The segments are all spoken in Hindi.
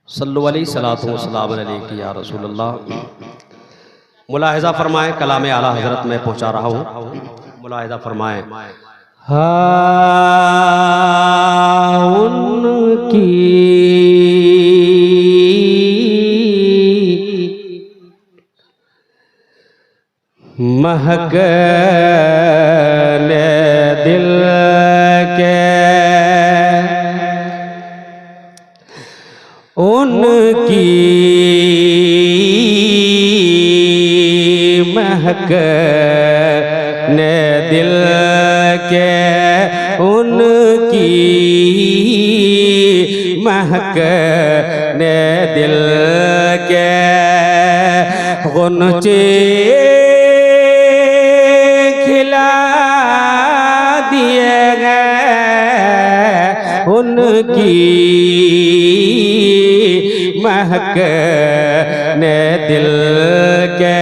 सल्लु अलैहि सलातु व सलाम अलैहि या रसूलल्लाह। मुलाहिज़ा फरमाएं, कलाम आला हज़रत में पहुँचा रहा हूँ। मुलाहिज़ा फरमाएं, उनकी महक ने दिल के, उनकी महक ने दिल के, उनकी महक ने दिल के गुनचे खिला दिए गए, उनकी महक ने दिल के,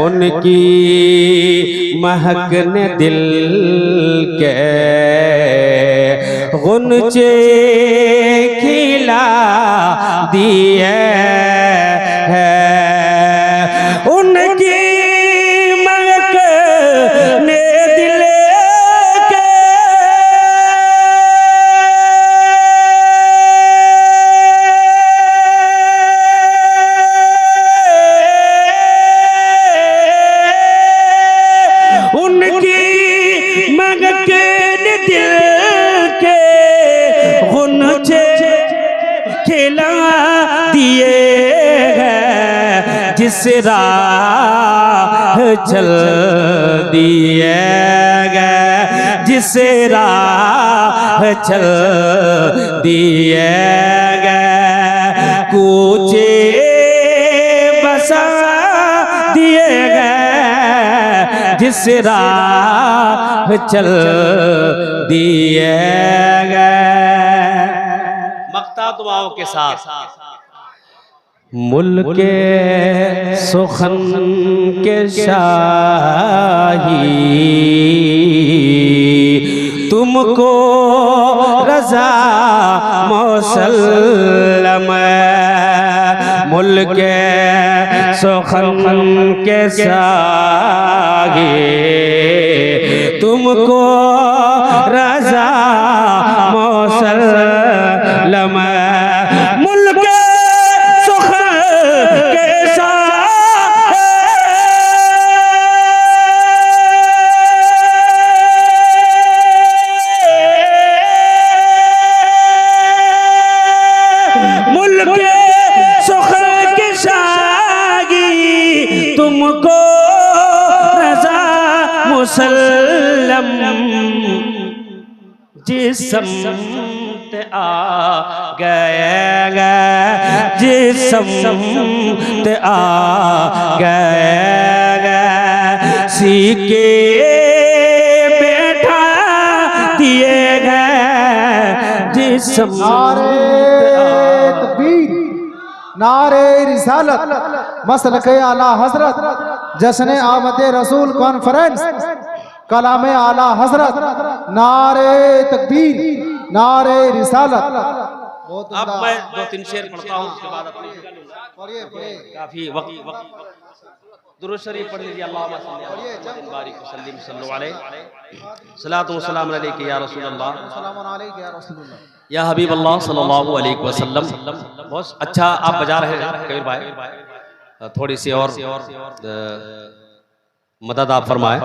उनकी महक ने दिल के गुनचे खिला दिए हैं, उनकी महक ने दिल के उनकी महक ने दिल के गुनचे खिला दिए हैं, जिस राह चल दिए गए, जिस राह चल दिए गए, कूचे बसा दिए गए, जिस राह चल दिए गए। मक्ता दुआओं के साथ मुल्के सुखन के शाही तुमको रज़ा मुसल्लम, मुल्के सुखन के शाही तुमको रज़ा मुसल्लम, मुल्के सुखन के शाही मुल्के सुखन के शाही तुमको रज़ा मुसल्लम, जिस समत आ गए, जिस समत आ गए, सीके बैठा दिए गए, जिस समत नारे रिसालत मसलक आला हजरत जश्न आमद रसूल कॉन्फ्रेंस कलाम आला हजरत नारे तकबीर नारे रिसालत। अब मैं दो तीन शेर पढ़ता हूँ, उसके बाद अपनी काफी वक्त दुरूद शरीफ पढ़ लीजिए। अल्लाहुम्मा सल्ली अला मुहम्मद बारिक वसल्लिम सल्लल्लाहु अलैहि सलातु व सलाम अलैका या रसूलल्लाह या हबीब अल्लाह सल्लल्लाहु अलैहि वसल्लम। बहुत अच्छा आप बजा रहे हैं कबीर भाई, थोड़ी सी और मदद आप फरमाएं।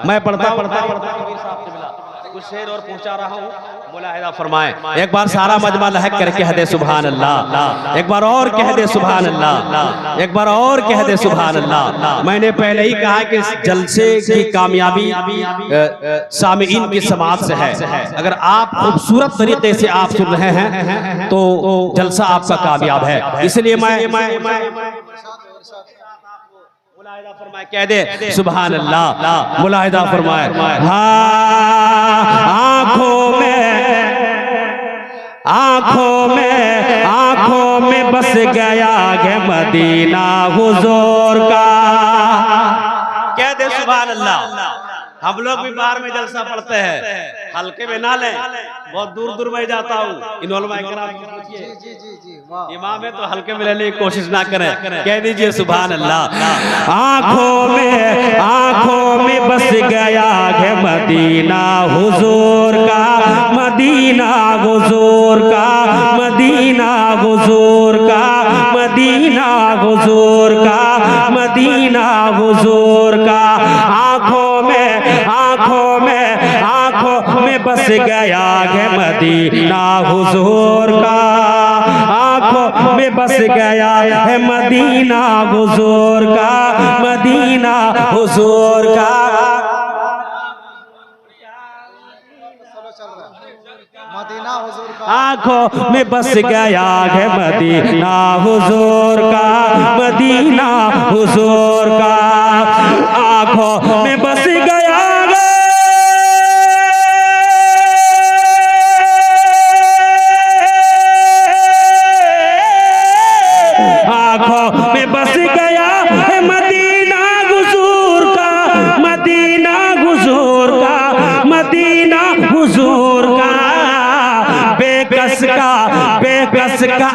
मैं पढ़ता कबीर साहब से मिला, कुछ शेर और पहुंचा रहा हूँ, मुलाहिज़ा फरमाएं। एक बार सारा मजमा लहक कर कह दे सुभान अल्लाह, एक बार और कह दे सुभान अल्लाह, एक बार और कह दे सुभान अल्लाह। मैंने पहले ही कहा कि जलसे की कामयाबी सामीईन की समाअत से है। अगर आप खूबसूरत तरीके से आप सुन रहे हैं तो जलसा आपका कामयाब है। इसलिए मैं मुलाहिज़ा फरमाए, कह दे सुभान अल्लाह, मुलाहिज़ा फरमाए। आँखों में बस गया है मदीना हुजूर का। कह दे सुभान अल्लाह। हम लोग भी बाहर में जलसा पढ़ते हैं, हल्के में ना लें, बहुत दूर दूर में जाता हूँ। इन्वॉल्व जी जी जी वाह। इमाम है तो हल्के में लेने की कोशिश ना करें। कह दीजिए सुभान अल्लाह। आंखों में बस गया है मदीना हुजूर का, मदीना हुजूर का, मदीना हुजूर का, मदीना हुजूर का, मदीना हुजूर का। आंखों में बस गया है मदीना हुजूर का, आंखों में बस गया है मदीना हुजूर का, मदीना हुजूर का। मदीना हुजूर का, आंखों में बस गया है मदीना हुजूर का, मदीना हुजूर का। आंखों में बस गया में बस गया है मदीना हुजूर का, मदीना हुजूर का, मदीना हुजूर का। बेकस का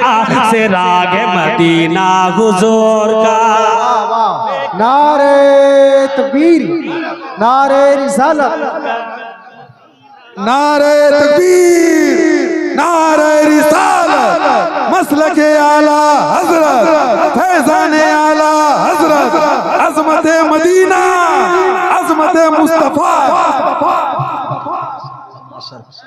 से राग है मदीना हुजूर का। नारे तकबीर, नारे रिसालत, नारे तकबीर, नारे रिसालत, मसलके आला हजरत, फैजाने आला हजरत, अजमत मदीना, अजमत मुस्तफा।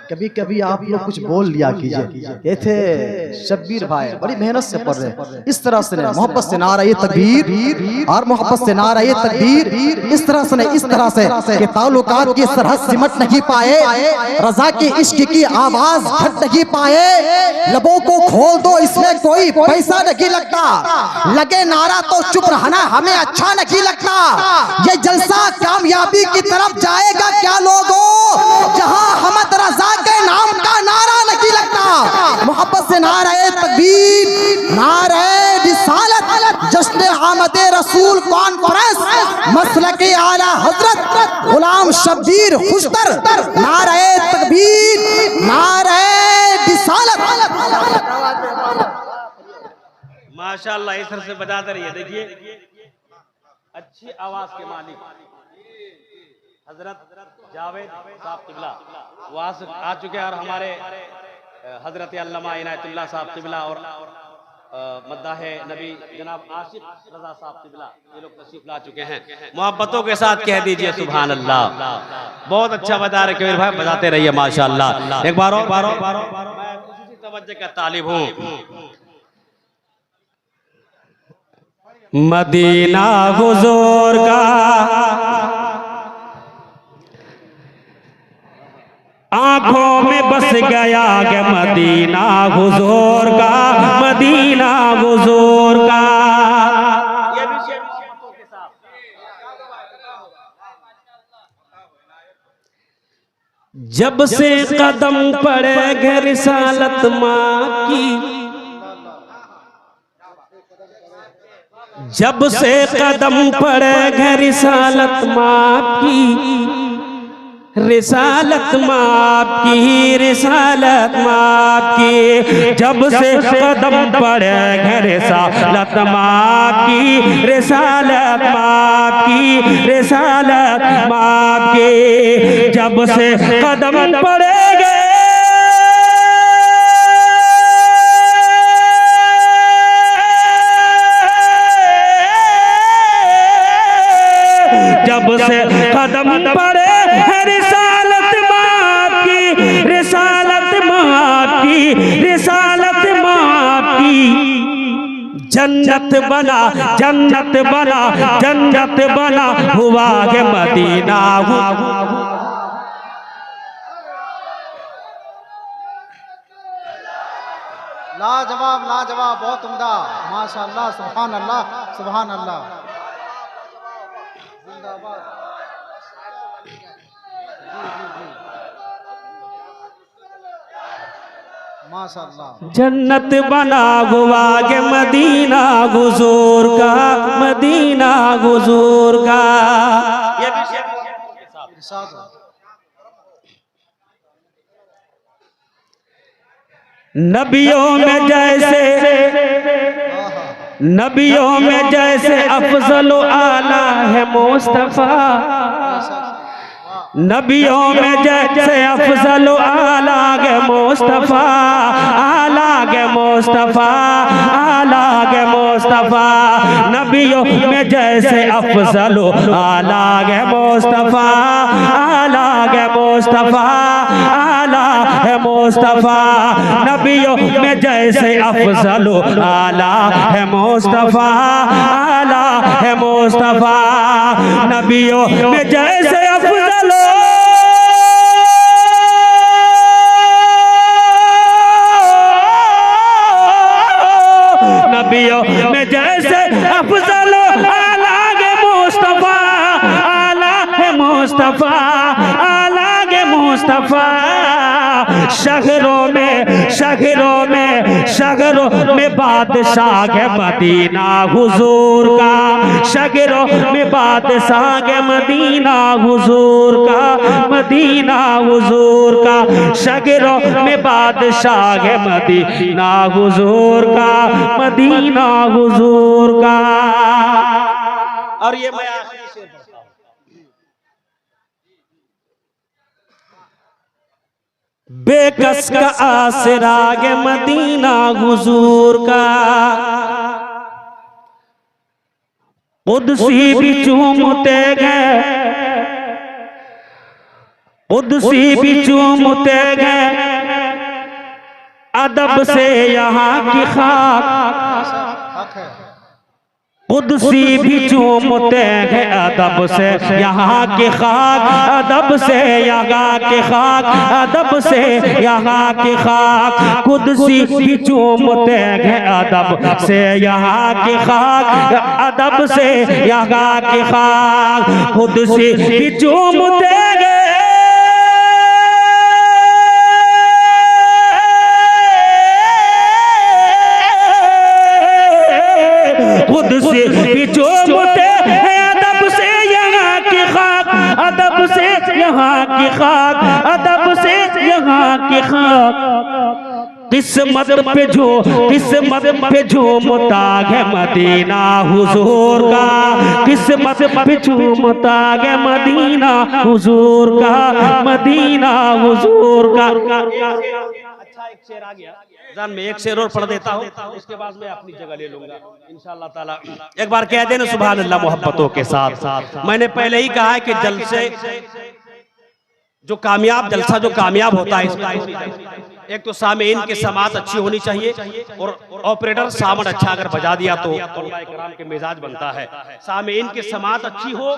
कभी कभी आप लोग कुछ बोल लिया कीजिए। ये थे शब्बीर भाई, बड़ी मेहनत से पढ़ रहे। इस तरह से मोहब्बत से नारा ये तकबीर और मोहब्बत से नारा ये तकबीर, इस तरह से इस तरह से कि ताल्लुकात की सरहद सिमट नहीं पाए, रजा के इश्क की आवाज घट नहीं पाए। लबों को खोल दो, इसमें कोई पैसा नहीं लगता, लगे नारा तो चुप रहना हमें अच्छा नहीं लगता। ये जलसा कामयाबी की तरफ जाएगा क्या लोगों, जहां हमद रजा के नाम का नारा नहीं लगता। मोहब्बत से नारे तकबीर, नारे रिसालत, जश्न आमद रसूल कॉन्फ्रेंस, मसलके आला हजरत गुलाम शब्बीर खुशतर, नारे तकबीर, नारे रिसालत। माशाअल्लाह इस तरह से बजाते रहिए। देखिए अच्छी आवाज के मालिक हजरत जावेद साहब किबला वो आ चुके हैं, और हमारे हजरत अल्लामा इनायतुल्लाह साहब किबला और मद्दाहे नबी जनाब आशिक रजा साहब किबला, ये लोग तशरीफ ला चुके हैं। मोहब्बतों के साथ कह दीजिए सुभान अल्लाह। बहुत अच्छा बजा रहे कबीर भाई, बजाते रहिए माशाअल्लाह। एक बार मैं उसी तवज्जो का तालिब हूँ। मदीना हुजूर का, आंखों में बस गया है मदीना हुजूर का, मदीना हुजूर का। ये भी शेर मोहब्बतों के साथ। जब से कदम पड़े घर रिसालत माँ की, जब से कदम पड़े घर रिसालत माँ की, रिसालत माँ की, रिसालत माँ की। जब से कदम पड़े घर रिसालत माँ की, रिसालत माँ की, रिसालत माँ की। जब से कदम पड़ेगे जब से कदम पड़े रिसालत माँ की, रिसालत माँ की, रिसालत माँ की। जन्नत बना, जन्नत बना, जन्नत बना हुआ के मदीना हुआ। लाजवाब लाजवाब, बहुत उम्दा, माशाअल्लाह, सुभान अल्लाह, सुभान अल्लाह। माशाअल्लाह। जन्नत बना हुआ के मदीना हुजूर का, मदीना हुजूर का। ये भी नबियों में जैसे अफजल आला है मुस्तफा, नबियों में जैसे अफजल आला है मुस्तफा, आला है मुस्तफा, आला है मुस्तफा। नबियों में जैसे अफजल आला है मुस्तफा, आला है मुस्तफा, आला है मुस्तफा। नबियों में जैसे अफजल आला है मुस्तफा, आला है मुस्तफा। नबियों में जैसे अफजल नबियों में जैसे अफजल आला है मुस्तफा, आला है मुस्तफा, आला है मुस्तफा। शहरों में बादशाह है मदीना हुजूर का, शहरों में बादशाह है मदीना हुजूर का, मदीना हुजूर का। शहरों में बादशाह है मदीना हुजूर का, मदीना हुजूर का। और ये मैं आखिरी शेर पढ़ता हूं। बेकस का आसरा है मदीना हुजूर का, कुदसी भी चूमते गए, कुदसी भी चूमते गए अदब से यहाँ की खाक। कुदसी भी चूमते हैं अदब से यहाँ की खाक, अदब से यहाँ की खाक, अदब से यहाँ की खाक। कुदसी भी चूमते हैं अदब से यहाँ की खाक, अदब से यहाँ की खाक। कुदसी भी चूमते हैं कुदसी भी चूमते हैं अदब से यहाँ की खाक, अदब से यहाँ की खाक, अदब से यहाँ की खाक। किस्मत पे झूमता है मदीना हुजूर का, किस्मत पे झूमता है मदीना हुजूर का, मदीना हुजूर का। अच्छा एक शेर आ गया, मैं एक शेर और पढ़ देता हूँ, उसके बाद मैं अपनी जगह ले लूंगा इंशाअल्लाह ताला। एक बार कह देना सुभान अल्लाह मोहब्बतों के साथ। मैंने पहले ही कहा है कि जलसे जो कामयाब होता है, एक तो सामीन की समात अच्छी होनी चाहिए और ऑपरेटर सावन अच्छा अगर बजा दिया तो उलमाए किराम के मिजाज बनता है। सामीन की समात अच्छी हो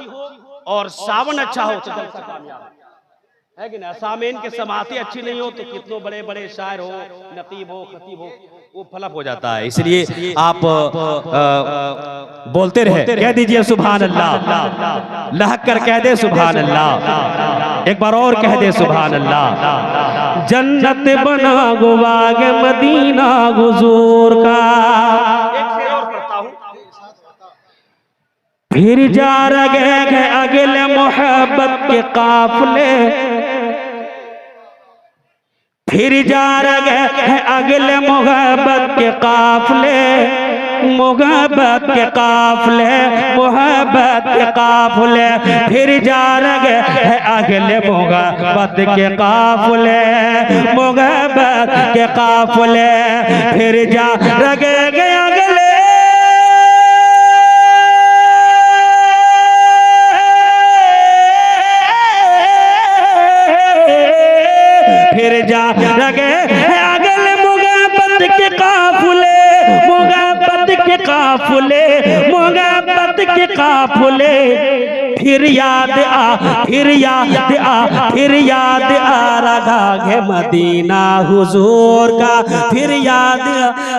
और सावन अच्छा हो तो जलसा कामयाब है कि ना। सामीन की समातें अच्छी नहीं हो तो कितनों बड़े बड़े शायर हो, नकीब हो, खतीब हो, वो फलप हो जाता है। इसलिए आप बोलते रहे, कह दीजिए सुभान अल्लाह, लहक कर कह दे सुभान अल्लाह, एक बार और कह दे सुभान अल्लाह। जन्नत बना गुबाग मदीना हुजूर का। एक शेर और पढ़ता हूं। फिर जा रहे अगले मोहब्बत के काफले, फिर जा रहे हैं अगले मोहब्बत के काफले, मोहब्बत के काफले, मोहब्बत के काफले। फिर जा रहे हैं अगले मोहब्बत के काफले, मोहब्बत के काफले। फिर जा रहे हैं अगले फिर जा लगे अगले मोहब्बत के काफिले, मोहब्बत के काफिले, मोहब्बत के काफिले। फिर याद आ, फिर याद आ, फिर याद आ रहा है मदीना हुजूर का, फिर याद आ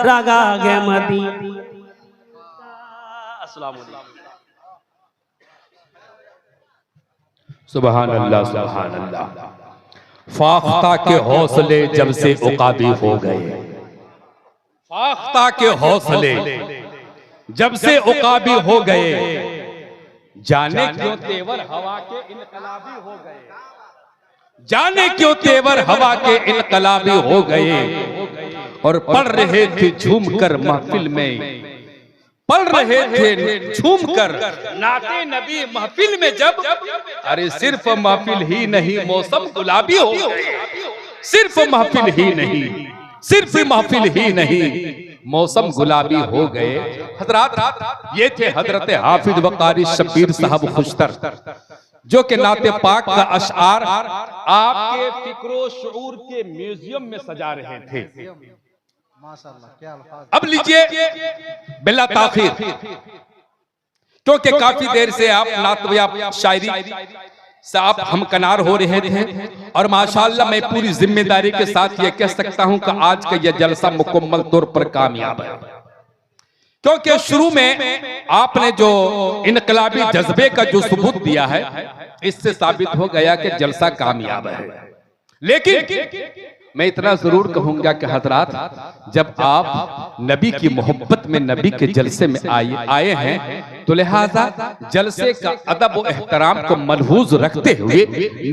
रहा है मदीना। अस्सलाम वालेकुम। सुभान अल्लाह, सुभान अल्लाह। फाख्ता के हौसले जब से उकाबी हो गए, फाख्ता के हौसले जब से उकाबी हो गए, जाने क्यों तेवर हवा के इनकलाबी हो गए, जाने क्यों तेवर हवा के इनकलाबी हो गए। और पढ़ रहे थे झूमकर महफिल में, पढ़ रहे थे झूमकर नाते नबी महफिल में जब, अरे सिर्फ महफिल ही नहीं मौसम गुलाबी हो गए, सिर्फ महफिल ही नहीं, सिर्फ महफिल ही नहीं मौसम गुलाबी हो गए। हजरात ये थे हजरत हाफिज वकारी शब्बीर साहब खुशतर, जो के नाते पाक का अशआर आपके फिक्रो शऊर के म्यूजियम में सजा रहे थे। माशाल्लाह क्या अल्फाज। अब लीजिए बिला ताखीर, क्योंकि काफी देर से आप नात शायरी से आप हमकनार हो रहे थे, और माशाअल्लाह मैं पूरी जिम्मेदारी के साथ ये कह सकता हूं कि आज का यह जलसा मुकम्मल तौर पर कामयाब है, क्योंकि शुरू में आपने जो इनकलाबी जज्बे का जो सबूत दिया है, इससे साबित हो गया कि जलसा कामयाब है। लेकिन मैं इतना जरूर कहूंगा कि हजरात, जब आप नबी की मोहब्बत में नबी के जलसे में आए हैं, तो लिहाजा जलसे का अदब और एहतराम को मलहूज रखते हुए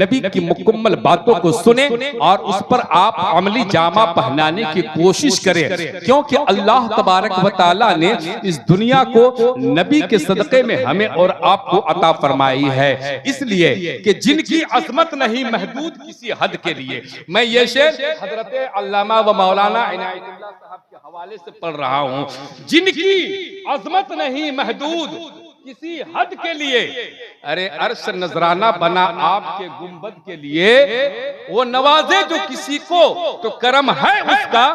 नबी की मुकम्मल बातों को सुने और उस पर आप अमली जामा पहनाने की कोशिश करें, क्योंकि अल्लाह तबारक व तआला ने इस दुनिया को नबी के सदक़े में हमें और आपको अता फरमाई है, इसलिए कि जिनकी अज़मत नहीं महदूद किसी हद के लिए। मैं ये शेर हजरत अल्लामा व मौलाना इनायतुल्लाह साहब के हवाले से पढ़ रहा हूं, जिनकी अज़मत नहीं महदूद किसी हद के लिए, अरे अर्श नजराना बना आपके गुंबद के लिए, वो नवाजे जो किसी को तो करम है उसका,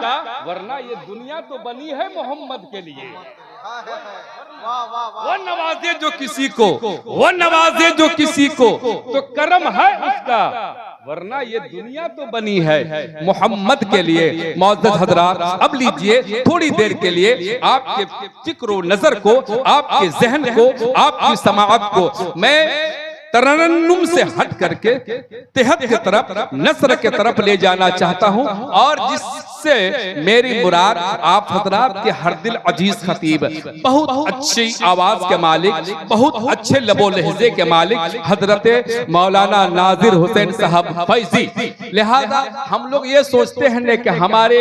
वरना ये दुनिया तो बनी है मोहम्मद के लिए। वो नवाजे जो किसी को, वो नवाजे जो किसी को तो करम है उसका, वरना ये दुनिया तो बनी है मोहम्मद के लिए। मौजूद हजरात, अब लीजिए थोड़ी देर के लिए आपके फिक्र नजर को, आपके जहन को, आपकी समाअत को मैं तरन्नुम से हट करके तिहत की तरफ, नस्र की तरफ ले जाना चाहता हूं, और जिससे मेरी मुराद आप हजरात के हर दिल अजीज खतीब, बहुत अच्छी आवाज के मालिक, बहुत अच्छे लबो लहजे के मालिक हजरत मौलाना नाजिर हुसैन साहब फैजी। लिहाजा हम लोग ये सोचते हैं कि हमारे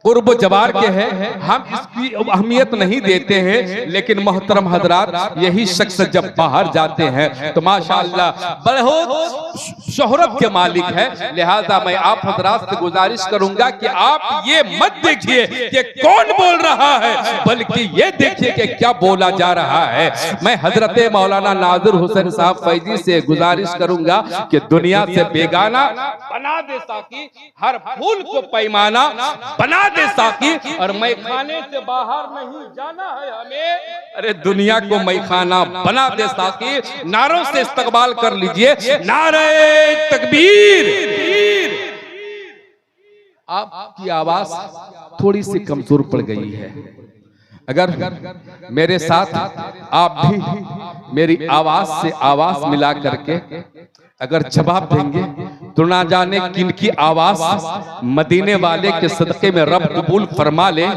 कुर्ब जवार के हैं, हम इसकी अहमियत नहीं देते हैं, लेकिन मोहतरम हजरात यही शख्स जब बाहर जाते हैं तो माशाअल्लाह बहुत शोहरत के मालिक है। लिहाजा मैं आप हजरात से गुजारिश करूंगा कि आप ये मत देखिए कि कौन बोल रहा है, बल्कि ये देखिए कि क्या बोला जा रहा है। मैं हजरत मौलाना नाजिर हुसैन साहब फैजी से गुजारिश करूंगा कि दुनिया से बेगाना बना दे साकी, हर फूल को पैमाना बना दे साकी, और मैखाने से बाहर नहीं जाना है हमें, अरे दुनिया को मैखाना बना दे साकी। नारों से इस्तकबाल कर लीजिए, नारे तकबीर। आपकी आवाज थोड़ी सी कमजोर पड़ गई है, अगर मेरे साथ आप भी मेरी आवाज से आवाज मिला करके अगर जवाब देंगे तो ना जाने किन की आवाज मदीने वाले के सदके में रब कबूल फरमा ले,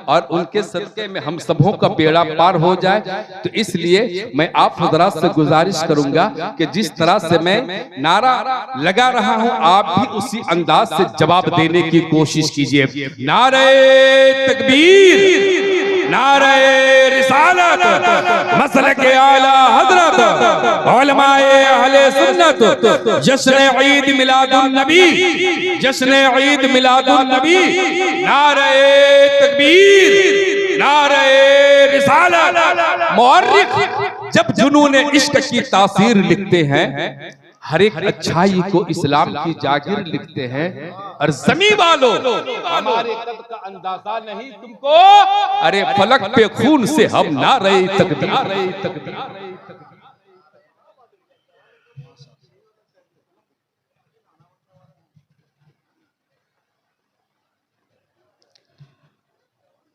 और उनके सदके में हम सबों का बेड़ा पार हो जाए। तो इसलिए मैं आप हजरात से गुजारिश करूंगा कि जिस तरह से मैं नारा लगा रहा हूं, आप भी उसी अंदाज से जवाब देने की कोशिश कीजिए। नारे तकबीर, नारे रिसालत, मसलके आला हजरत, उलमाए अहले सुन्नत, जश्न ईद मिलादुन नबी, जश्न ईद मिलादुन नबी, नारे तकबीर, नारे रिसालत। मुअर्रिख जब जुनून इश्क की तासीर लिखते हैं, हर एक अच्छाई को इस्लाम की जागीर लिखते हैं, और ज़मीं वालों हमारे कद का अंदाजा नहीं तुमको, अरे फलक पे खून से हम ना रहे तकदीर।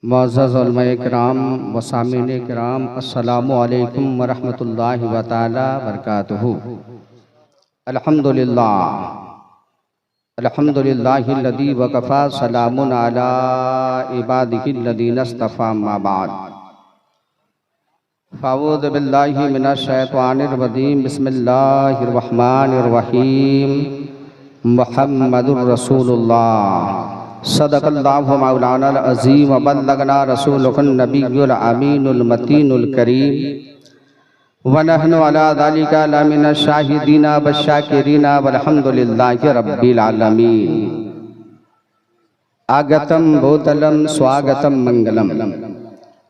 मुअज़्ज़ज़ उलमाए किराम व सामीने किराम, अस्सलामु अलैकुम व रहमतुल्लाहि व तआला बरकातुहू। अल्हम्दुलिल्लाह, अल्हम्दुलिल्लाहिल्लज़ी वकफ़ा, सलामुन अला इबादिहिल्लज़ीना इस्तफ़ा, अम्मा बाद। फ़अऊज़ु बिल्लाहि मिनश शैतानिर रजीम, बिस्मिल्लाहिर रहमानिर रहीम। मुहम्मदुर रसूलुल्लाह सदक़ल्लाहु मौलाना अज़ीम व बल्लगना रसूलुहुन नबियुल अमीनुल मतीनुल करीम व नहनु अला ज़ालिका लमिनश शाहिदीना व शाकिरीना वल्हम्दुलिल्लाहि रब्बिल आलमीन। आगतम बोतलम स्वागतम मंगलम।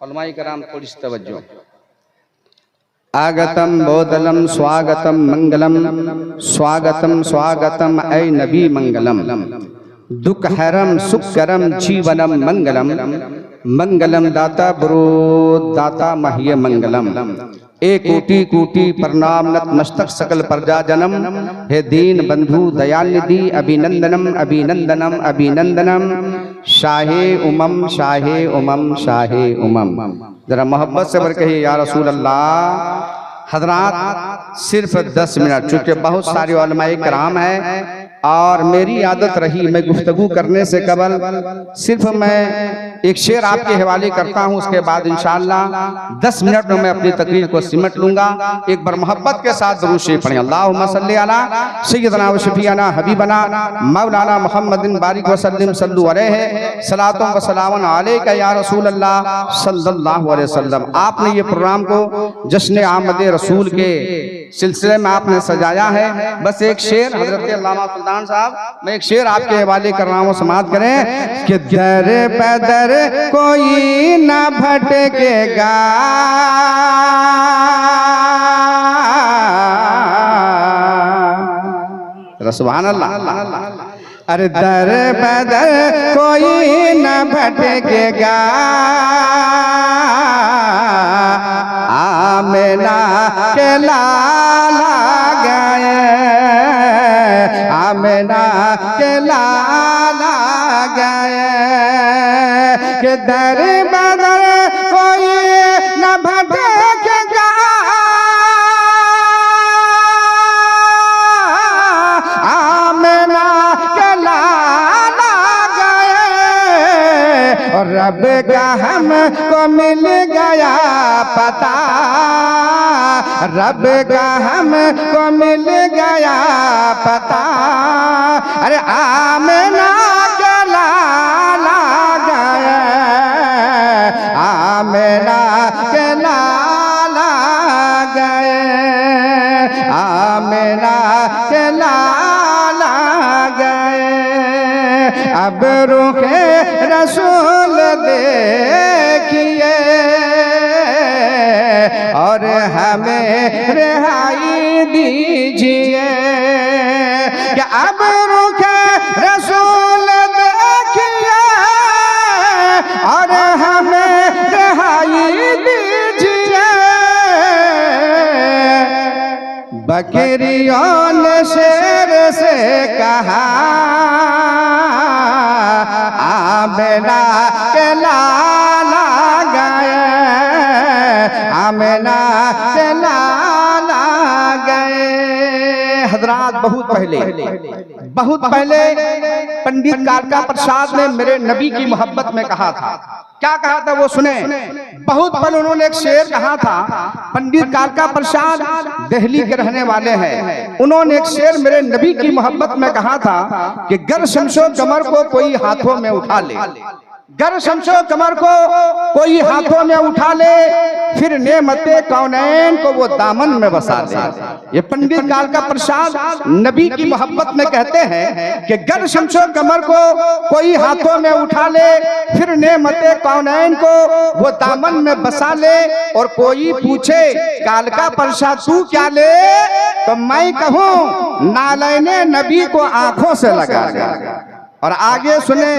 उलमाए कराम थोड़ी सी तवज्जो। आगतम बोतलम स्वागतम मंगलम, स्वागतम स्वागतम ऐ नबी मंगलम। दुख हरम सुखकरम जीवनम मंगलम, मंगलम दाता ब्रो दाता मह्य मंगलम। एक कोटि कोटि प्रणाम नतमस्तक सकल प्रजा जनम। हे दीन बंधु दयानिधि अभिनंदनम अभिनंदनम अभिनंदनम। शाहे उमम शाहे उमम शाहे उमम। जरा मोहब्बत से बर कहिए या रसूल अल्लाह। हजरात सिर्फ 10 मिनट, चूँकि बहुत सारे उलमाए कराम हैं और मेरी आदत रही मैं गुफ्तगू करने से कबल सिर्फ मैं एक शेर आपके हवाले करता हूं, उसके बाद इंशाअल्लाह 10 मिनट में मैं अपनी तकरीर को सिमट लूंगा। एक बार मोहब्बत के साथ दुरूद शरीफ पढ़ें। अल्लाहुम्मा सल्ली अला सय्यदना व शफीअना हबीबना मौलाना मुहम्मदिन बारिक वसल्लिम सल्लु अलैहि सलातुम व सलामुन अलैका या रसूल अल्लाह सल्लल्लाहु अलैहि वसल्लम। आपने ये प्रोग्राम को जश्न आमद रसूल के सिलसिले में आपने सजाया है। बस एक शेर हजरत अल्लामा सुल्तान साहब, मैं एक शेर आपके हवाले कर रहा हूँ, समाअत करें कि दर बदर कोई न भटकेगा, सुभान अल्लाह। अरे दर बदर कोई न भटकेगा, आमिना के लाला गए, आमिना के लाला गए। कि दर बदर कोई न भटकेगा, आमिना के लाला गए। और रब का हमको मिल गया पता, रब का हमको मिल गया पता। अरे आमिना के लाला गए, आमिना के लाला गए, आमिना के लाला गए। अब रुखे रसूल देखिए और हमें रिहाई दीजिए। कि अब रुखे रसूल देखिए और हमें रिहाई दीजिए। बकरियों ने शेर से कहा, आमिना के लाला गए, आमिना के लाला गए। हजरात बहुत पहले पंडित कालका प्रसाद ने मेरे नबी की मोहब्बत में कहा था। क्या कहा था वो सुने। बहुत पहले उन्होंने एक शेर कहा था। पंडित कालका प्रसाद दिल्ली के रहने वाले हैं। उन्होंने एक शेर मेरे नबी की मोहब्बत में कहा था कि गर शमशो कमर को कोई हाथों में उठा ले, गर शमशो कमर को कोई हाथों में उठा ले, फिर नेमते कौनैन को वो दामन में बसा ले। ये पंडित कालका प्रसाद नबी की मोहब्बत में कहते हैं कि गर शमशो कमर को कोई हाथों में उठा ले, फिर नेमते कौनैन को वो दामन में बसा ले। और कोई पूछे कालका प्रसाद तू क्या ले, तो मैं कहूँ नालैने नबी को आंखों से लगा ले। और आगे सुने,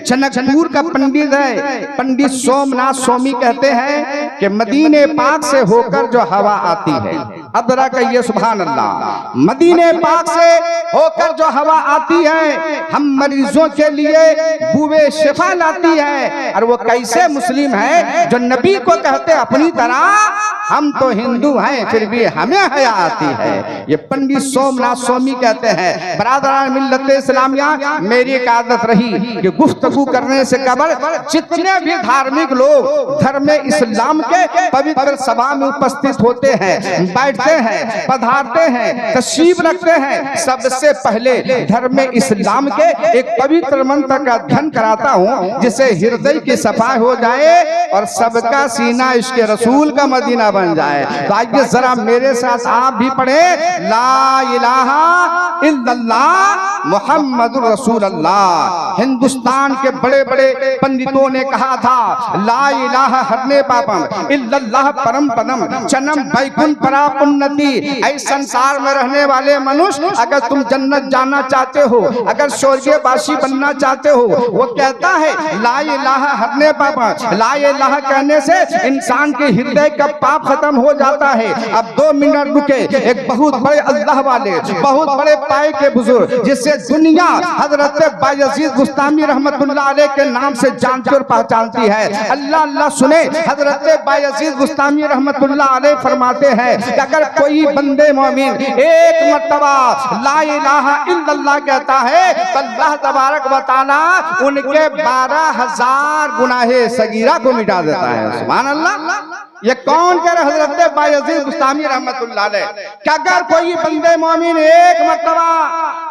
जनकपुर का पंडित है पंडित सोमनाथ स्वामी, कहते हैं कि मदीने पाक से होकर जो हवा आती है, अब जरा कहिए सुभान अल्लाह, मदीने पाक से होकर जो हवा आती है हम मरीजों के लिए बुए शिफा लाती है। और वो कैसे मुस्लिम है जो नबी को कहते अपनी तरह हम तो हिंदू हैं फिर भी हमें हया आती है। ये पंडित सोमनाथ स्वामी कहते हैं। बरादरान मिल्लत इस्लामिया, मेरी एक आदत रही कि गुफ्तगू करने से कबल जितने भी धार्मिक लोग धर्म इस्लाम के पवित्र सभा में उपस्थित होते हैं बैठ बैठते हैं, पधारते हैं, तशरीफ रखते हैं, सबसे पहले धर्म इस्लाम के एक पवित्र मंत्र का अध्ययन कराता हूँ, जिससे हृदय की सफाई हो जाए और सबका सीना इसके रसूल का मदीना बन जाए। तो आइए जरा मेरे साथ आप भी पढ़े, ला इलाहा इल्लल्लाह मुहम्मदुर रसूलुल्लाह। हिंदुस्तान के बड़े बड़े पंडितों ने कहा था, ला इलाहा हरने पापम इल्लल्लाह परम पदम चनम बैकुंठ परापुन्नति। ऐ संसार में रहने वाले मनुष्य, अगर तुम जन्नत जाना चाहते हो, अगर स्वर्गवासी बनना चाहते हो, वो कहता है ला इलाहा हरने पापम। ला इलाहा कहने से इंसान के हृदय का पाप खत्म हो जाता है। अब 2 मिनट रुके, एक बहुत बड़े अल्लाह वाले, बहुत बड़े पाए के बुजुर्ग, जिससे दुनिया हजरत बायजीद बुस्तामी रहमतुल्लाह अलैह के नाम से जानती और पहचानती है। अल्लाह अल्लाह सुने, हजरत बायजीद बुस्तामी रहमतुल्लाह अलैह फरमाते हैं कि अगर कोई बंदे मोमिन एक मर्तबा ला इलाहा इल्लल्लाह कहता है तो अल्लाह तबारक व तआला उनके 12,000 गुनाहे सगीरा को मिटा देता है। सुभान अल्लाह। ये कौन कह रहे? हजरत बायजीद बुस्तामी रहमतुल्लाह अलैह कि अगर कोई बंदे मोमिन एक मर्तबा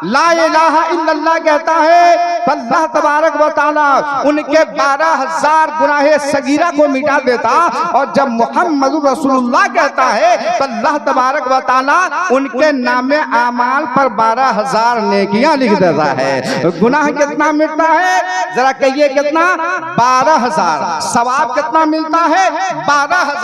ला इलाहा इल्लल्लाह कहता है तो अल्लाह तबारक व तआला उनके 12,000 गुनाहे सगीरा को मिटा देता, और जब मुहम्मदुर रसूलुल्लाह कहता है तो अल्लाह तबारक व तआला उनके नामे आमाल पर 12,000 नेकियां लिख देता है। गुनाह कितना मिटता है? जरा कहिए कितना? 12,000। सवाब कितना मिलता है? 12,000।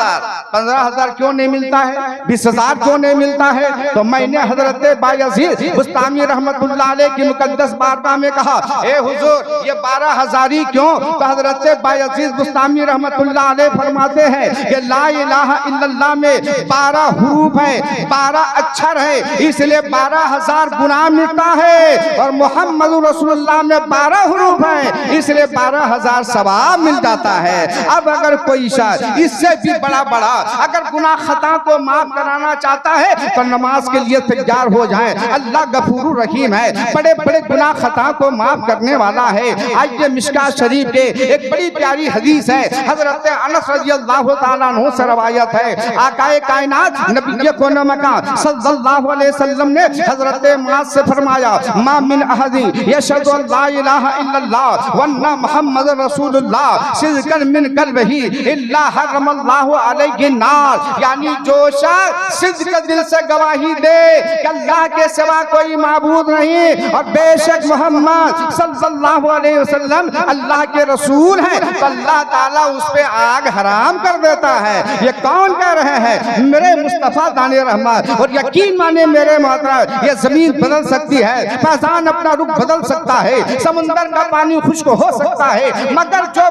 15,000 क्यों नहीं मिलता है? 20,000 क्यों नहीं मिलता है? तो मैंने हजरत बायजीद बुस्तामी रहमतुल्लाह अलैह की मुकद्दस बारगाह में कहा, ए हुजूर ये 12,000 ही क्यों? तो हजरत बायजीद बुस्तामी रहमतुल्लाह अलैह फरमाते हैं कि ला इलाहा इल्लल्लाह में 12 हुरूफ है, 12 अक्षर है, इसलिए 12,000 गुनाह मिलता है, और मुहम्मदुर रसूलुल्लाह में 12 हुरूफ है, इसलिए 12,000 सवाब मिल जाता है। अब अगर कोई शख्स इससे भी बड़ा अगर गुनाह खता को माफ कराना चाहता है तो नमाज के लिए तैयार हो जाए। अल्लाह गफूर रहीम है, बड़े बड़े गुनाह खता को माफ करने वाला है। आइए मिशकात शरीफ के एक बड़ी प्यारी हदीस है, हजरत अनस रज़ियल्लाहु तआला अन्हु से रवायत है। आकाए कायनात नबी कोने मकान सल्लल्लाहु अलैहि वसल्लम ने हजरत मुआज़ से फरमाया, मा मिन अहदी यशहदु अन ला इलाहा इल्लल्लाह व अन्ना मुहम्मदुर रसूलुल्लाह सिद्क़न मिन क़ल्बिही इल्ला हर्रमल्लाहु अलैहि नार। यानी जो शख्स सिद्क़ दिल से गवाही दे कि अल्लाह के सिवा कोई माबूद नहीं और बेशक मोहम्मद सल्लल्लाहु अलैहि वसल्लम अल्लाह के रसूल हैं, तो अल्लाह ताला उस पे आग हराम कर देता है। ये कौन कह रहे हैं? मेरे मुस्तफा दाने रहमत। और यकीन माने मेरे मोहतरम, ये जमीन बदल सकती है, फैजान अपना रुख बदल सकता है, समुंदर का पानी खुश्क हो सकता है, मगर जो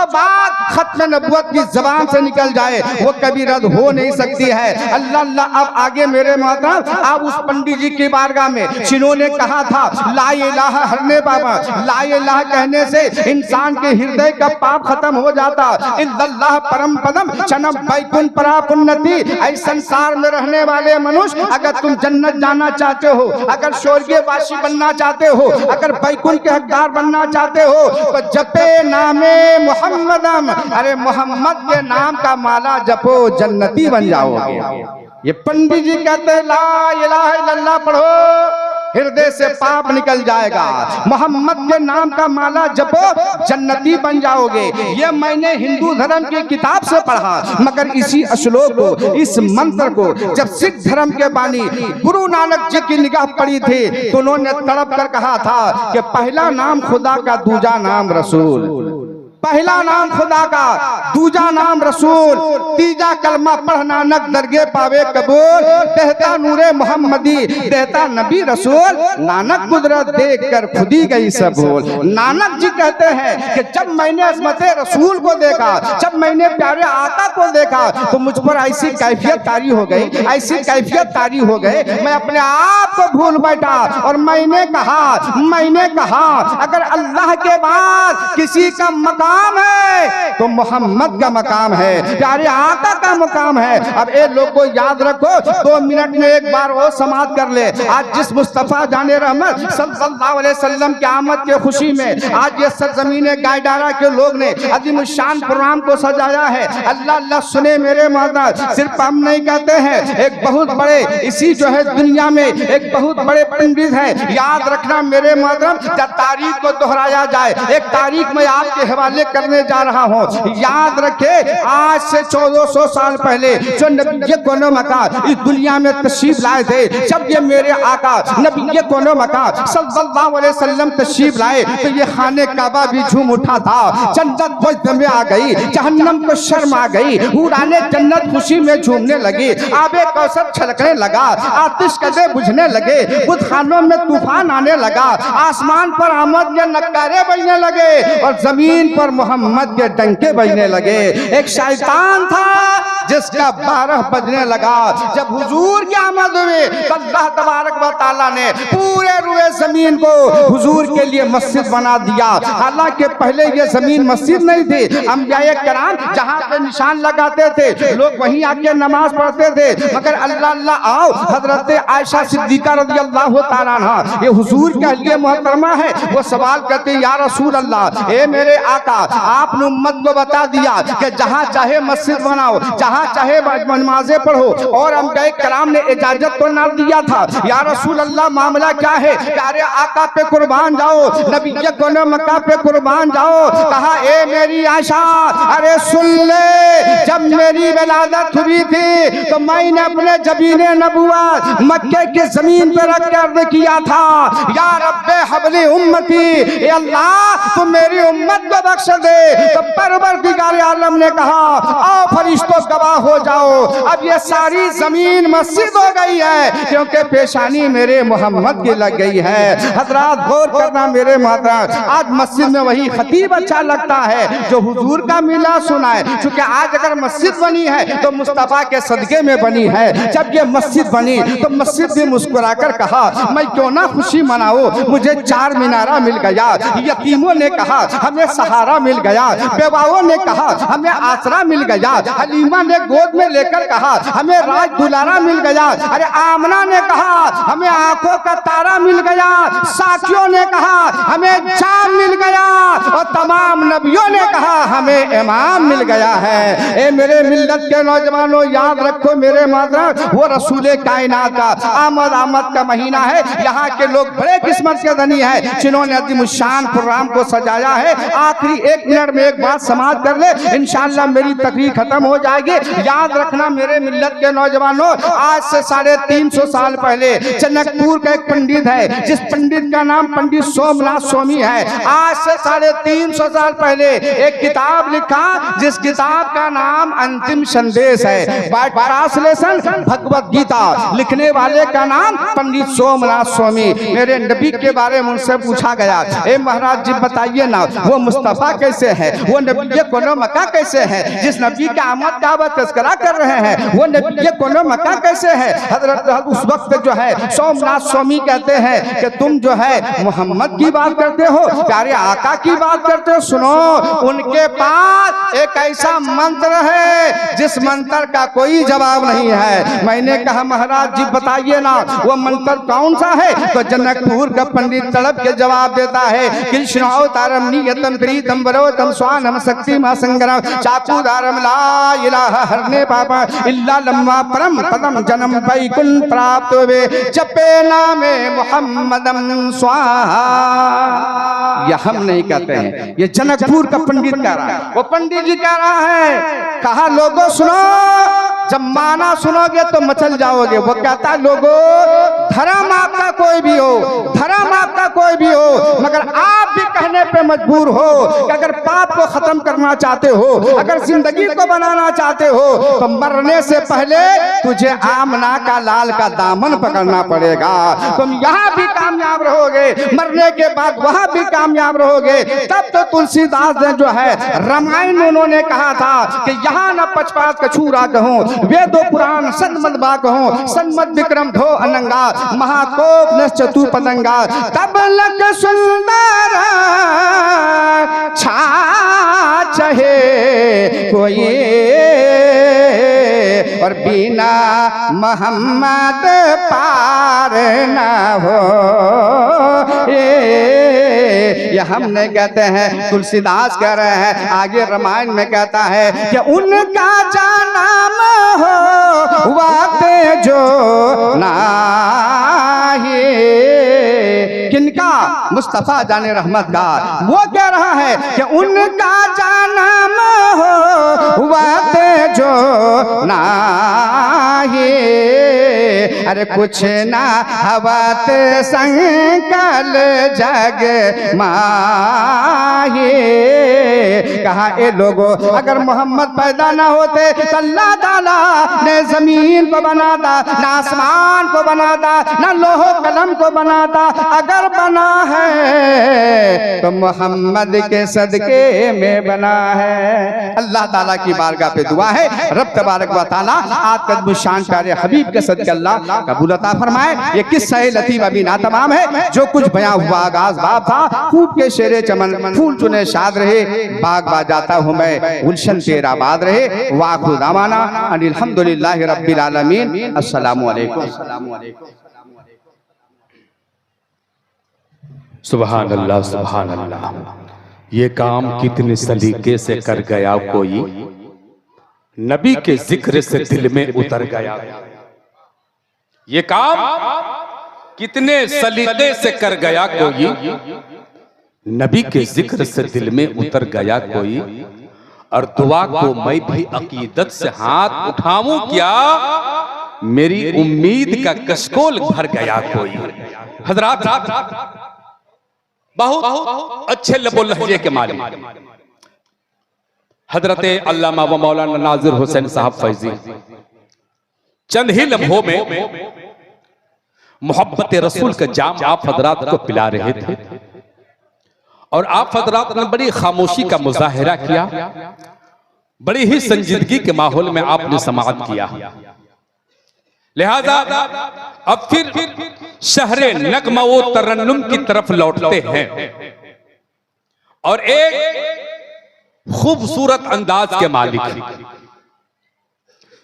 बात खत्म नबुवत की जबान से निकल जाए वो कभी रद्द हो नहीं सकती है। अल्लाह अल्लाह। अब आगे मेरे मोहतरम, आप उस पंडित जी की बारगाह में जिन्होंने कहा था ला इलाहा हरने बाबा, ला इलाहा कहने से इंसान के हृदय का पाप खत्म हो जाता, इल्लल्लाह परम पदम चनम बैकुंठ परापुन्नति। ऐ संसार में रहने वाले मनुष्य, अगर तुम जन्नत जाना चाहते हो, अगर स्वर्गवासी बनना चाहते हो, अगर बैकुंठ के हकदार बनना चाहते हो, तो जपे नामे मुहम्मदम, अरे मोहम्मद के नाम का माला जपो, जन्नती बन जाओगे। ये पंडित जी कहते हैं ला इलाहा इल्लल्लाह पढ़ो, हृदय से पाप निकल जाएगा, मोहम्मद के नाम का माला जपो, जन्नती बन जाओगे। ये मैंने हिंदू धर्म की किताब से पढ़ा, मगर इसी श्लोक को, इस मंत्र को जब सिख धर्म के बानी गुरु नानक जी की निगाह पड़ी थी तो उन्होंने तड़प कर कहा था कि पहला नाम खुदा का, दूजा नाम रसूल। पहला नाम खुदा का, दूजा नाम रसूल, तीजा कलमा पढ़ नानक दरगे पावे कबूल। देहता नूरे मोहम्मदी, देहता नबी रसूल, नानक कुदरत देख कर खुदी गई सबूल। नानक जी कहते हैं कि जब मैंने अज़मते रसूल को देखा, जब मैंने प्यारे आका को देखा, तो मुझ पर ऐसी कैफियत तारी हो गई, ऐसी कैफियत तारी हो गई, मैं अपने आप को भूल बैठा। और मैंने कहा अगर अल्लाह के बाद किसी का मकाम मकाम है तो मोहम्मद का मकाम है, प्यारे आका का मकाम है। अब ये लोग को याद रखो, 2 मिनट में एक बार वो समाप्त कर ले। आज जिस मुस्तफा जाने रहमत सल्लल्लाहु अलैहि वसल्लम की आमद के खुशी में आज ये सरजमीन गायडारा के लोग ने अजीम शान प्रोग्राम को सजाया है। अल्लाह अल्लाह सुने मेरे मोहतरम, सिर्फ हम नहीं कहते हैं, एक बहुत बड़े इसी जो है दुनिया में एक बहुत बड़े पंडित है। याद रखना मेरे मोहतरम, जब तारीख को दोहराया जाए, एक तारीख में आपके हवाले करने जा रहा हूँ। याद रखे, आज से 1400 साल पहले जो नबी कोनो मकान इस दुनिया में तशरीफ लाए थे, जब ये मेरे आका नबी कोनो मकान सल्लल्लाहु अलैहि वसल्लम तशरीफ लाए तो ये खाने काबा भी झूम उठा था। जन्नत वजद में आ गई, जहन्नम को शर्म आ गई, उड़ाने जन्नत खुशी में झूमने लगी, आबे कौसर छलकने लगा, आतिश कदे बुझने लगे, बुतखानों में तूफान आने लगा, आसमान पर अहमद के नक्कारे बजने लगे और जमीन पर मोहम्मद के डंके बजने लगे। एक शैतान था जिसका 12 बजने लगा। जब हुजूर की आमद हुई तो अल्लाह तबारक व तआला ने पूरे रुए जमीन को हुजूर के लिए मस्जिद बना दिया। हालांकि पहले ये जमीन मस्जिद नहीं थी, अंबियाए किराम जहाँ पे निशान लगाते थे लोग वहीं आके नमाज पढ़ते थे, मगर अल्लाह अल्लाह आओ हजरत आयशा सिद्दीका रज़ियल्लाहु तआला अन्हा, ये हुजूर के अहलिए मोहतरमा है, वो सवाल करते या रसूल अल्लाह, ए मेरे आका, आपने उम्मत को बता दिया कि जहाँ चाहे मस्जिद बनाओ, जहाँ चाहे नमाजें पढ़ो, और अंबियाए किराम ने इजाजत तो ना दिया था। या रसूल अल्लाह मामला क्या है? प्यारे आका पे कुर्बान जाओ, नबी कोनो मक्का पे कुर्बान जाओ। कहा ए मेरी आयशा, अरे सुन ले, जब मेरी विलादत हुई थी तो मैंने अपने जबीने नबुवत मक्के के जमीन पे रख कर अर्ज किया था, या रब्बे हबली उम्मती, ए अल्लाह तू मेरी उम्मत को बख्श दे। तो परवरदिगार आलम ने कहा आओ फरिश्तों गवाह हो जाओ, अब ये सारी जमीन मस्जिद हो गई है क्योंकि पेशानी मेरे मोहम्मद की लग गई है। हजरात गौर करना मेरे मोहतरम, आज मस्जिद में वही खतीब अच्छा लगता है जो हुजूर का मिला सुनाए, क्योंकि आज अगर मस्जिद बनी है तो मुस्तफा के सदके में बनी है। जब ये मस्जिद बनी तो मस्जिद भी मुस्कुराकर कहा मैं क्यों ना खुशी मनाऊं, मुझे 4 मीनारा मिल गया। यतीमों ने कहा हमें सहारा मिल गया, बेवाओं ने कहा हमें आसरा मिल गया, हलीमा ने गोद में लेकर कहा हमें राज दुलारा मिल गया, अरे आमना ने कहा हमें आंखों का तारा मिल गया, साथियों ने कहा हमें जाम मिल गया, और तमाम नबियों ने कहा हमें इमाम मिल गया है। ए मेरे मिल्लत के नौजवानों, याद रखो मेरे मादर, वो रसूले कायनात का आमद का महीना है। यहाँ के लोग बड़े किस्मत के धनी है जिन्होंने अज़ीमुश्शान प्रोग्राम को सजाया है। आखिरी 1 मिनट में एक बात समाप्त कर ले, इंशाअल्लाह मेरी तकरीर खत्म हो जाएगी। याद रखना मेरे मिल्लत के नौजवानों, आज से 350 साल पहले जनकपुर का एक पंडित है, जिस पंडित का नाम पंडित सोमनाथ स्वामी है। आज से 350 साल पहले एक किताब लिखा जिस किताब का नाम अंतिम संदेश है, ट्रांसलेशन भगवत गीता, लिखने वाले का नाम पंडित सोमनाथ स्वामी। मेरे नबी के बारे में उनसे पूछा गया, ए महाराज जी बताइए ना वो मुस्तफा कैसे है, वो नबी कोनो मक्का कैसे है, जिस नबी का आमद का तज़किरा कर रहे हैं वो नबी कोनो मक्का कैसे है। हजरत उस वक्त जो है सोमनाथ स्वामी कहते हैं कि तुम जो है मोहम्मद की बात करते हो, प्यारे आका की बात करते हो। सुनो, उनके पास एक ऐसा मंत्र है जिस मंत्र का कोई जवाब नहीं है। मैंने कहा महाराज जी बताइए ना वो मंत्र कौन सा है, तो जनकपुर का पंडित तड़प के जवाब देता है, कृष्णावतारम नियतम प्रीतम वरोतम स्वानम शक्ति महासंग्रम चाकुदारम ला इलाहा हरने पापा इल्ला लम्मा परम पदम जन्म वैकुंठ प्राप्त वे जपे नामे मुहम्मदम स्वाहा। यह हम नहीं कहते हैं, ये जनकपुर का पंडित कह रहा है। वो पंडित जी कह रहा है, कहा लोगों सुनो, जब माना सुनोगे तो मचल जाओगे। वो कहता है लोगों, धर्म आपका कोई भी हो, धर्म आपका कोई भी हो, मगर आप भी कहने पे मजबूर हो कि अगर पाप को खत्म करना चाहते हो, अगर जिंदगी को बनाना चाहते हो, तो मरने से पहले तुझे आमना का लाल का दामन पकड़ना पड़ेगा। तुम यहाँ भी कामयाब रहोगे, मरने के बाद वहां भी कामयाब रहोगे। तब तो तुलसीदास ने जो है रामायण उन्होंने कहा था कि यहाँ न पचपात कछूरा कहूँ, वेदो पुराण सन्मत बा कहूँ, सन्मत विक्रम धो अनंगा, महाकोप न चतुर पतंगा, तब लग सुंदर छा कोई और बिना मोहम्मद पार ना हो। ये हमने कहते हैं, तुलसीदास कह रहे हैं, आगे रामायण में कहता है कि उनका जन्म हो वाते जो नाही। किनका? मुस्तफा जाने रहमत का। वो कह रहा है कि उनका जन्म हो वाते जो नाही। अरे कुछ ना हवत संकल जग माही। कहा ए लोगों, अगर मोहम्मद पैदा ना होते तो अल्लाह ताला ने जमीन को बनाता, ना आसमान को बनाता, ना लोहो कलम को बनाता। अगर बना है तो मोहम्मद के सदके में बना है। अल्लाह ताला की बारगाह पे दुआ है, रब तबारक व तआला आप कदम शान प्यारे हबीब के सदके अल्लाह कबूल अता फरमाए। ये किस्सा लतीफ अभी ना तमाम है, जो कुछ बयां हुआ आगाज बाब था। खूब के शेरे चमन फूल चुने शाद रहे, बाग बाजाता हूँ मैं गुलशन तेरा आबाद रहे। वाखिर दावाना अनिल हम्दुलिल्लाहि रब्बिल आलमीन। अस्सलामु अलैकुम। सुभान अल्लाह, सुभान अल्लाह। ये काम कितने सलीके से कर गया कोई, नबी के जिक्र से दिल में उतर गया। ये काम कितने सलीके से कर गया कोई, नबी के जिक्र से दिल में उतर गया कोई। और दुआ को मैं भी अकीदत से हाथ उठाऊं क्या, मेरी उम्मीद का कशकोल भर गया कोई। हजरात, बहुत अच्छे लबो लहजे के मालिक हजरत अल्लामा व मौलाना नाजिर हुसैन साहब फैजी चंद ही लम्हों में मोहब्बत रसूल का जाम आप हजरात को पिला रहे थे। और आप हजरात ने बड़ी खामोशी का मुजाहिरा किया, बड़ी ही संजीदगी के माहौल में आपने समाअत किया। लिहाजा अब फिर शहरे नगमा व तरन्नुम की तरफ लौटते हैं और एक खूबसूरत अंदाज के मालिक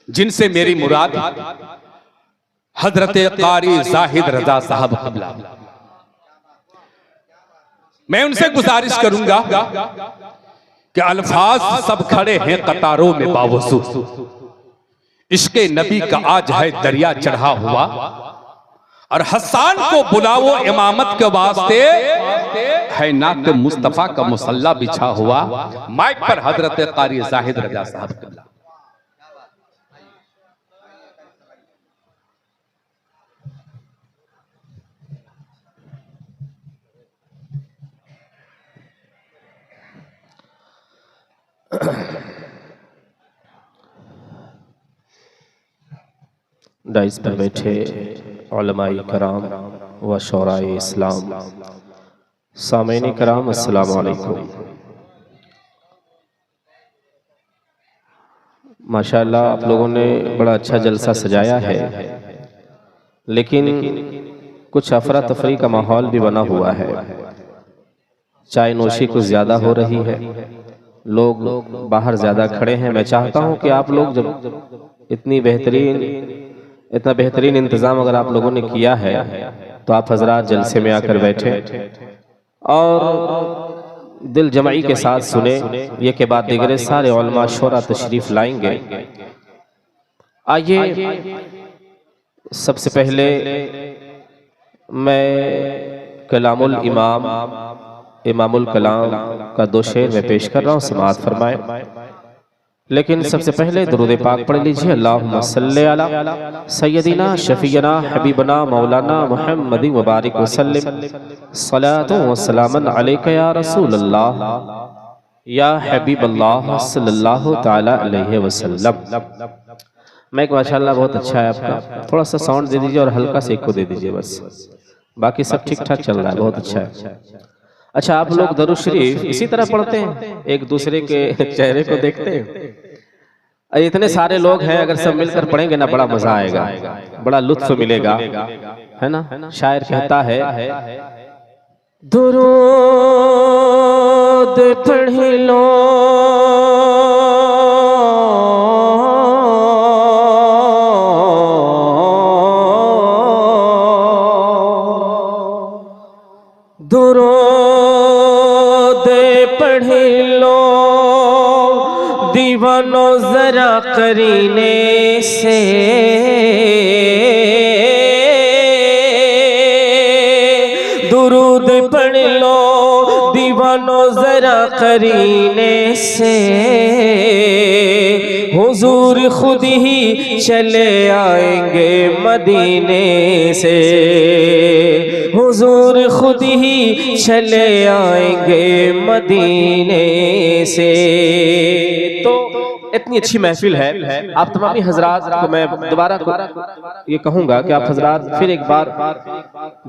जिनसे मेरी मुराद हजरत कारी जाहिद रजा साहब क़िबला। मैं उनसे गुजारिश करूंगा कि अल्फाज सब खड़े हैं कतारों में बावजूद, इश्क़े नबी का आज है दरिया चढ़ा हुआ। और हसन को बुलाओ इमामत के वास्ते, है नात मुस्तफा का मुसल्ला बिछा हुआ। माइक पर हजरत कारी जाहिद रजा साहब क़िबला। डाइस पर बैठे उलमाए कराम व शौराए इस्लाम, सामईन कराम, अस्सलामु अलैकुम। माशाअल्लाह आप लोगों ने बड़ा अच्छा जलसा सजाया है, लेकिन कुछ अफरा तफरी का माहौल भी बना हुआ है। चाय नोशी कुछ ज़्यादा हो रही है, लोग बाहर ज़्यादा खड़े हैं। मैं चाहता हूं कि आप लोग जब इतना बेहतरीन इंतज़ाम अगर आप लोगों ने किया है तो आप हजरात जलसे में आकर बैठे और दिल जमाई के साथ सुने। ये के बाद दिगरे सारे उलमा शोरा तशरीफ लाएंगे। आइए सबसे पहले मैं कलामुल इमामुल कलाम का 2 शेर में पेश कर रहा हूँ, समाअत फरमाए। लेकिन सबसे पहले दुरूद पाक पढ़ लीजिए। अल्लाहुम्मा सल्ली अला सय्यदिना शफीना हबीबना मौलाना मुहम्मद मुबारक वसल्लम सलातो व सलामन अलैका या रसूल अल्लाह या हबीब अल्लाह सल्लल्लाहु तआला अलैहि वसल्लम। मैं माशाअल्लाह बहुत अच्छा है आपका, थोड़ा सा साउंड दे दीजिए और हल्का से इको दे दीजिए बस, बाकी सब ठीक ठाक चल रहा है, बहुत अच्छा है। अच्छा, आप लोग दरूद शरीफ इसी तरह पढ़ते हैं, एक दूसरे के चेहरे को देखते हैं? इतने सारे लोग हैं, अगर सब मिलकर पढ़ेंगे ना बड़ा मजा आएगा, बड़ा लुत्फ मिलेगा, है ना। शायर कहता है दुरूद पढ़ लो पढ़ लो दीवानो जरा करीने से, दुरूद पढ़ लो दीवानो जरा करीने से, हुजूर खुद ही चले आएंगे मदीने से, हुजूर खुद ही चले आएंगे मदीने से। तो इतनी अच्छी महफिल है। आप तमामी हजरात को मैं दोबारा ये कहूंगा कि आप हजरात फिर एक बार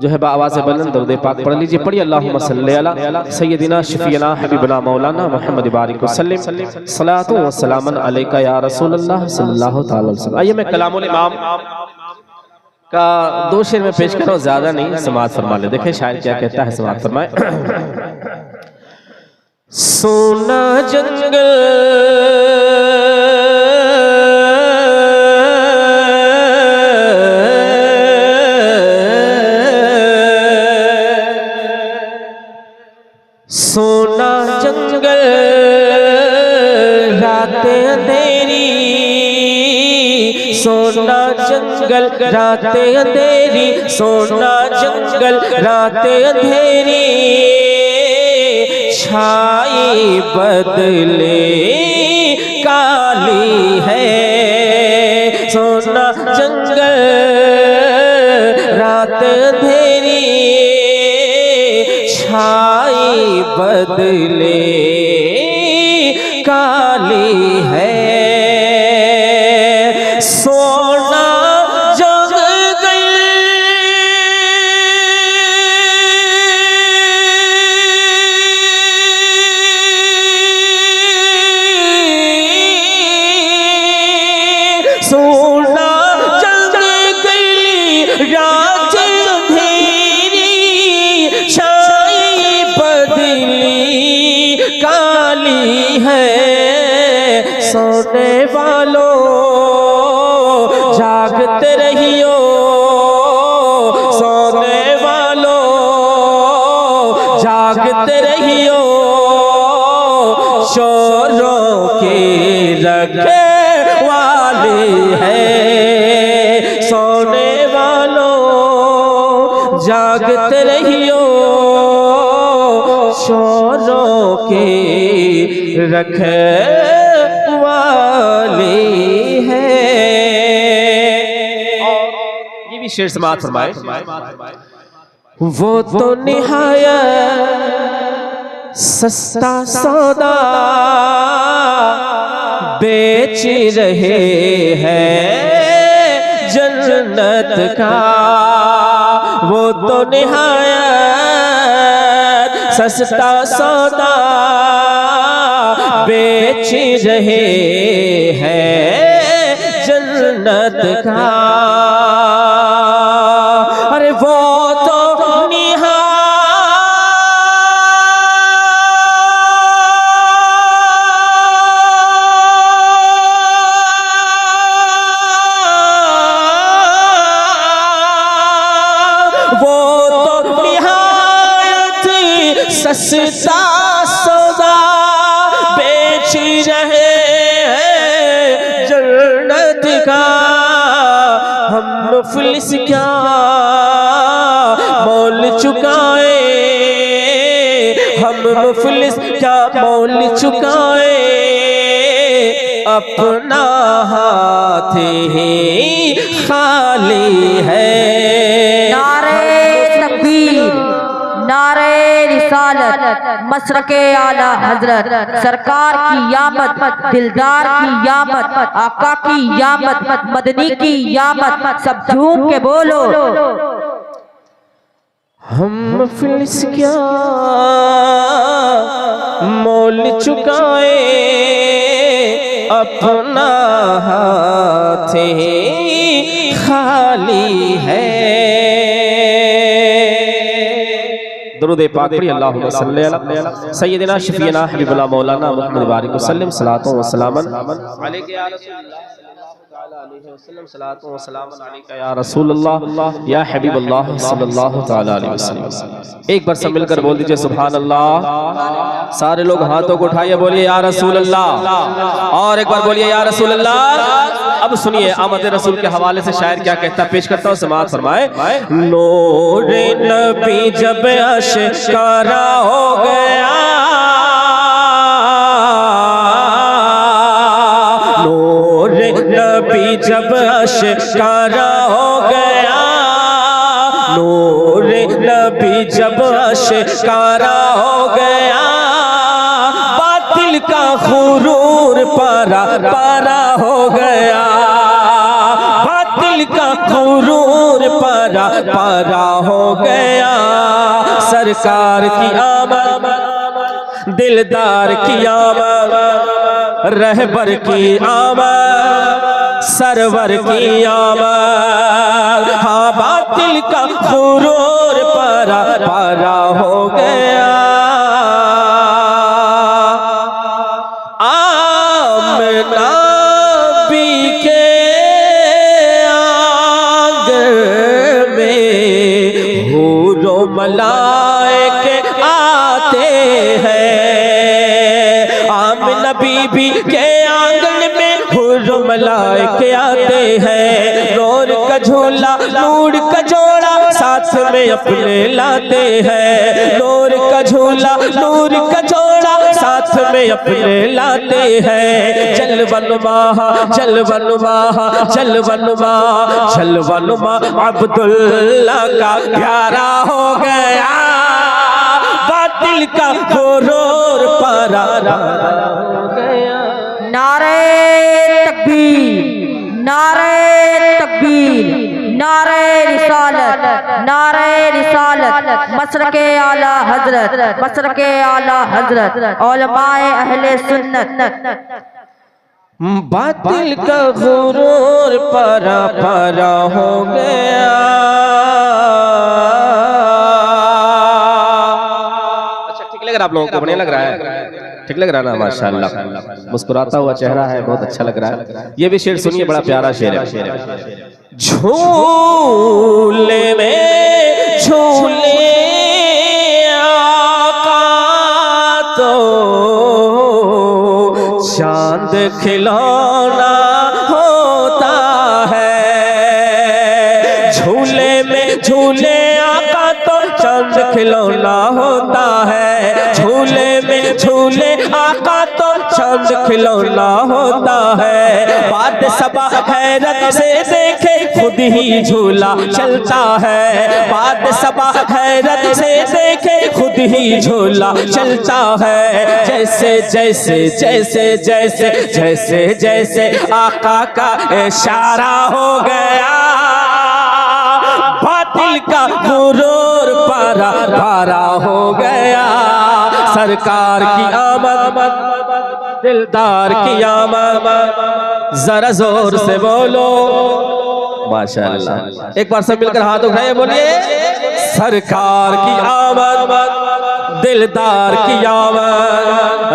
जो है आवाज़ बुलंद दरूद पाक पढ़ लीजिए। पढ़िए अल्लाहुम्मा सल्ली अला सय्यदिना शफीना हबीबना मौलाना मुहम्मद बारिक वसल्लम सलातु व सलामन अलैका या रसूलल्लाह सल्लल्लाहु तआला अलैहि वसल्लम। आइए मैं कलामुल इमाम का 2 शेर में पेश कर रहा हूँ, ज्यादा नहीं, समाअत फरमा ले। देखें शायर क्या कहता है, समाअत फरमाए। सोना जंगल सोना जंगल रातें अंधेरी, सोना जंगल रातें अंधेरी, सोना जंगल रातें अंधेरी, छाई बदले काली है, सोना जंगल रात अंधेरी, छाई बदले काली है, सोना सोना जल गई रात अंधेरी, छाई बदली काली है, सोने वालों जागते रहियो, सोने वालों जागते रहियो, चोरों के रखे है, सोने वालों जागते रहियो, चोरों के रखवाले है। और ये भी शेर समाअत फरमाए। वो तो निहायत सस्ता सौदा बेच रहे हैं जन्नत का, वो तो निहायत सस्ता सौदा बेच रहे हैं जन्नत का। अरे वो तो सस्ता सौदा बेच रहे हैं जन्नत का, हम मुफलिस क्या मोल चुकाए, हम मुफलिस क्या मोल चुकाए, अपना हाथ ही खाली है। नारे तकबीर, नारे रिसालत, मशरके आला हजरत, सरकार की यामत, दिलदार की यामत, आका की यामत, मदनी की यामत, सब झूम के बोलो। हम मुफलिस क्या मोल चुकाए, अपना हाथ ही खाली है। दरूद पाक पढ़िए अल्लाहुम्मा सल्ली अला सय्यदिना शफीना हबीबना मौलाना मुहम्मद बारिक वसल्लम सलातो व सलामन अलैहि या रसूलल्लाह। या रसूलल्लाह या हबीबल्लाह सल्लल्लाहु तआला अलैहि वसल्लम। एक बार सब मिलकर बोल दीजिए सुभान अल्लाह। सारे लोग हाथों को उठाइए, बोलिए या रसूल अल्लाह। और एक बार बोलिए या रसूल अल्लाह। अब सुनिए आमद रसूल के हवाले से शायर क्या कहता है, पेश करता हूँ, समाअत फरमाए। नूरे नबी जब आशिकारा हो गया, नूरे नबी जब आशिकारा हो गया, नूरे नबी जब आशिकारा हो गया, बातिल का गुरूर पारा पारा हो गया, बातिल का गुरूर पारा पारा हो गया। सरकार की आमद, दिलदार की आमद, रहबर की आमद, सरवर की आमद, हाँ बातिल का गुरूर पारा पारा हो गया। आमना भी के आंगन में हूरो मलाइके आते हैं, आमना बीबी के आंगन में हूरो मलाइके आते हैं, नूर का झूला नूर का जोड़ा साथ में अपने लाते हैं, नूर का झूला नूर का जोड़ा साथ में अपने लाते हैं। जलवनुमा जलवनुमा जलवनुमा जलवनुमा अब्दुल्ला का प्यारा हो गया, बातिल का गुरूर पारा हो गया। नारे तकबीर, नारे तकबीर, नारे रिसालत, नारे रिसालत, मसरके आला हजरत, मसरके आला हजरत, उलमाए अहले सुन्नत। बातिल का गुरूर पारा पारा हो गया। अच्छा ठीक लग रहा आप लोगों को, बढ़िया लग रहा है, ठीक लग रहा ना, माशाअल्लाह। मुस्कुराता हुआ चेहरा है, बहुत अच्छा लग रहा है। ये भी शेर सुनिए, बड़ा प्यारा शेर है। झूले में झूले आका तो चांद खिलौना होता है, झूले में झूले आका तो चांद खिलौना होता है, झूले में झूले आका तो चांद खिलौना होता है। बाद सबा हैरत से देखे खुद ही झूला चलता है, बाद सबा हैरत से देखे खुद ही झूला चलता है। जैसे जैसे जैसे जैसे जैसे जैसे आका का इशारा हो गया, बातिल का गुरूर पारा पारा हो गया। सरकार की आमद, दिलदार की आमद, जरा जोर से बोलो माशाअल्लाह। एक बार सब मिलकर हाथ उठाए, बोलिए सरकार की आमद, दिलदार की आमद,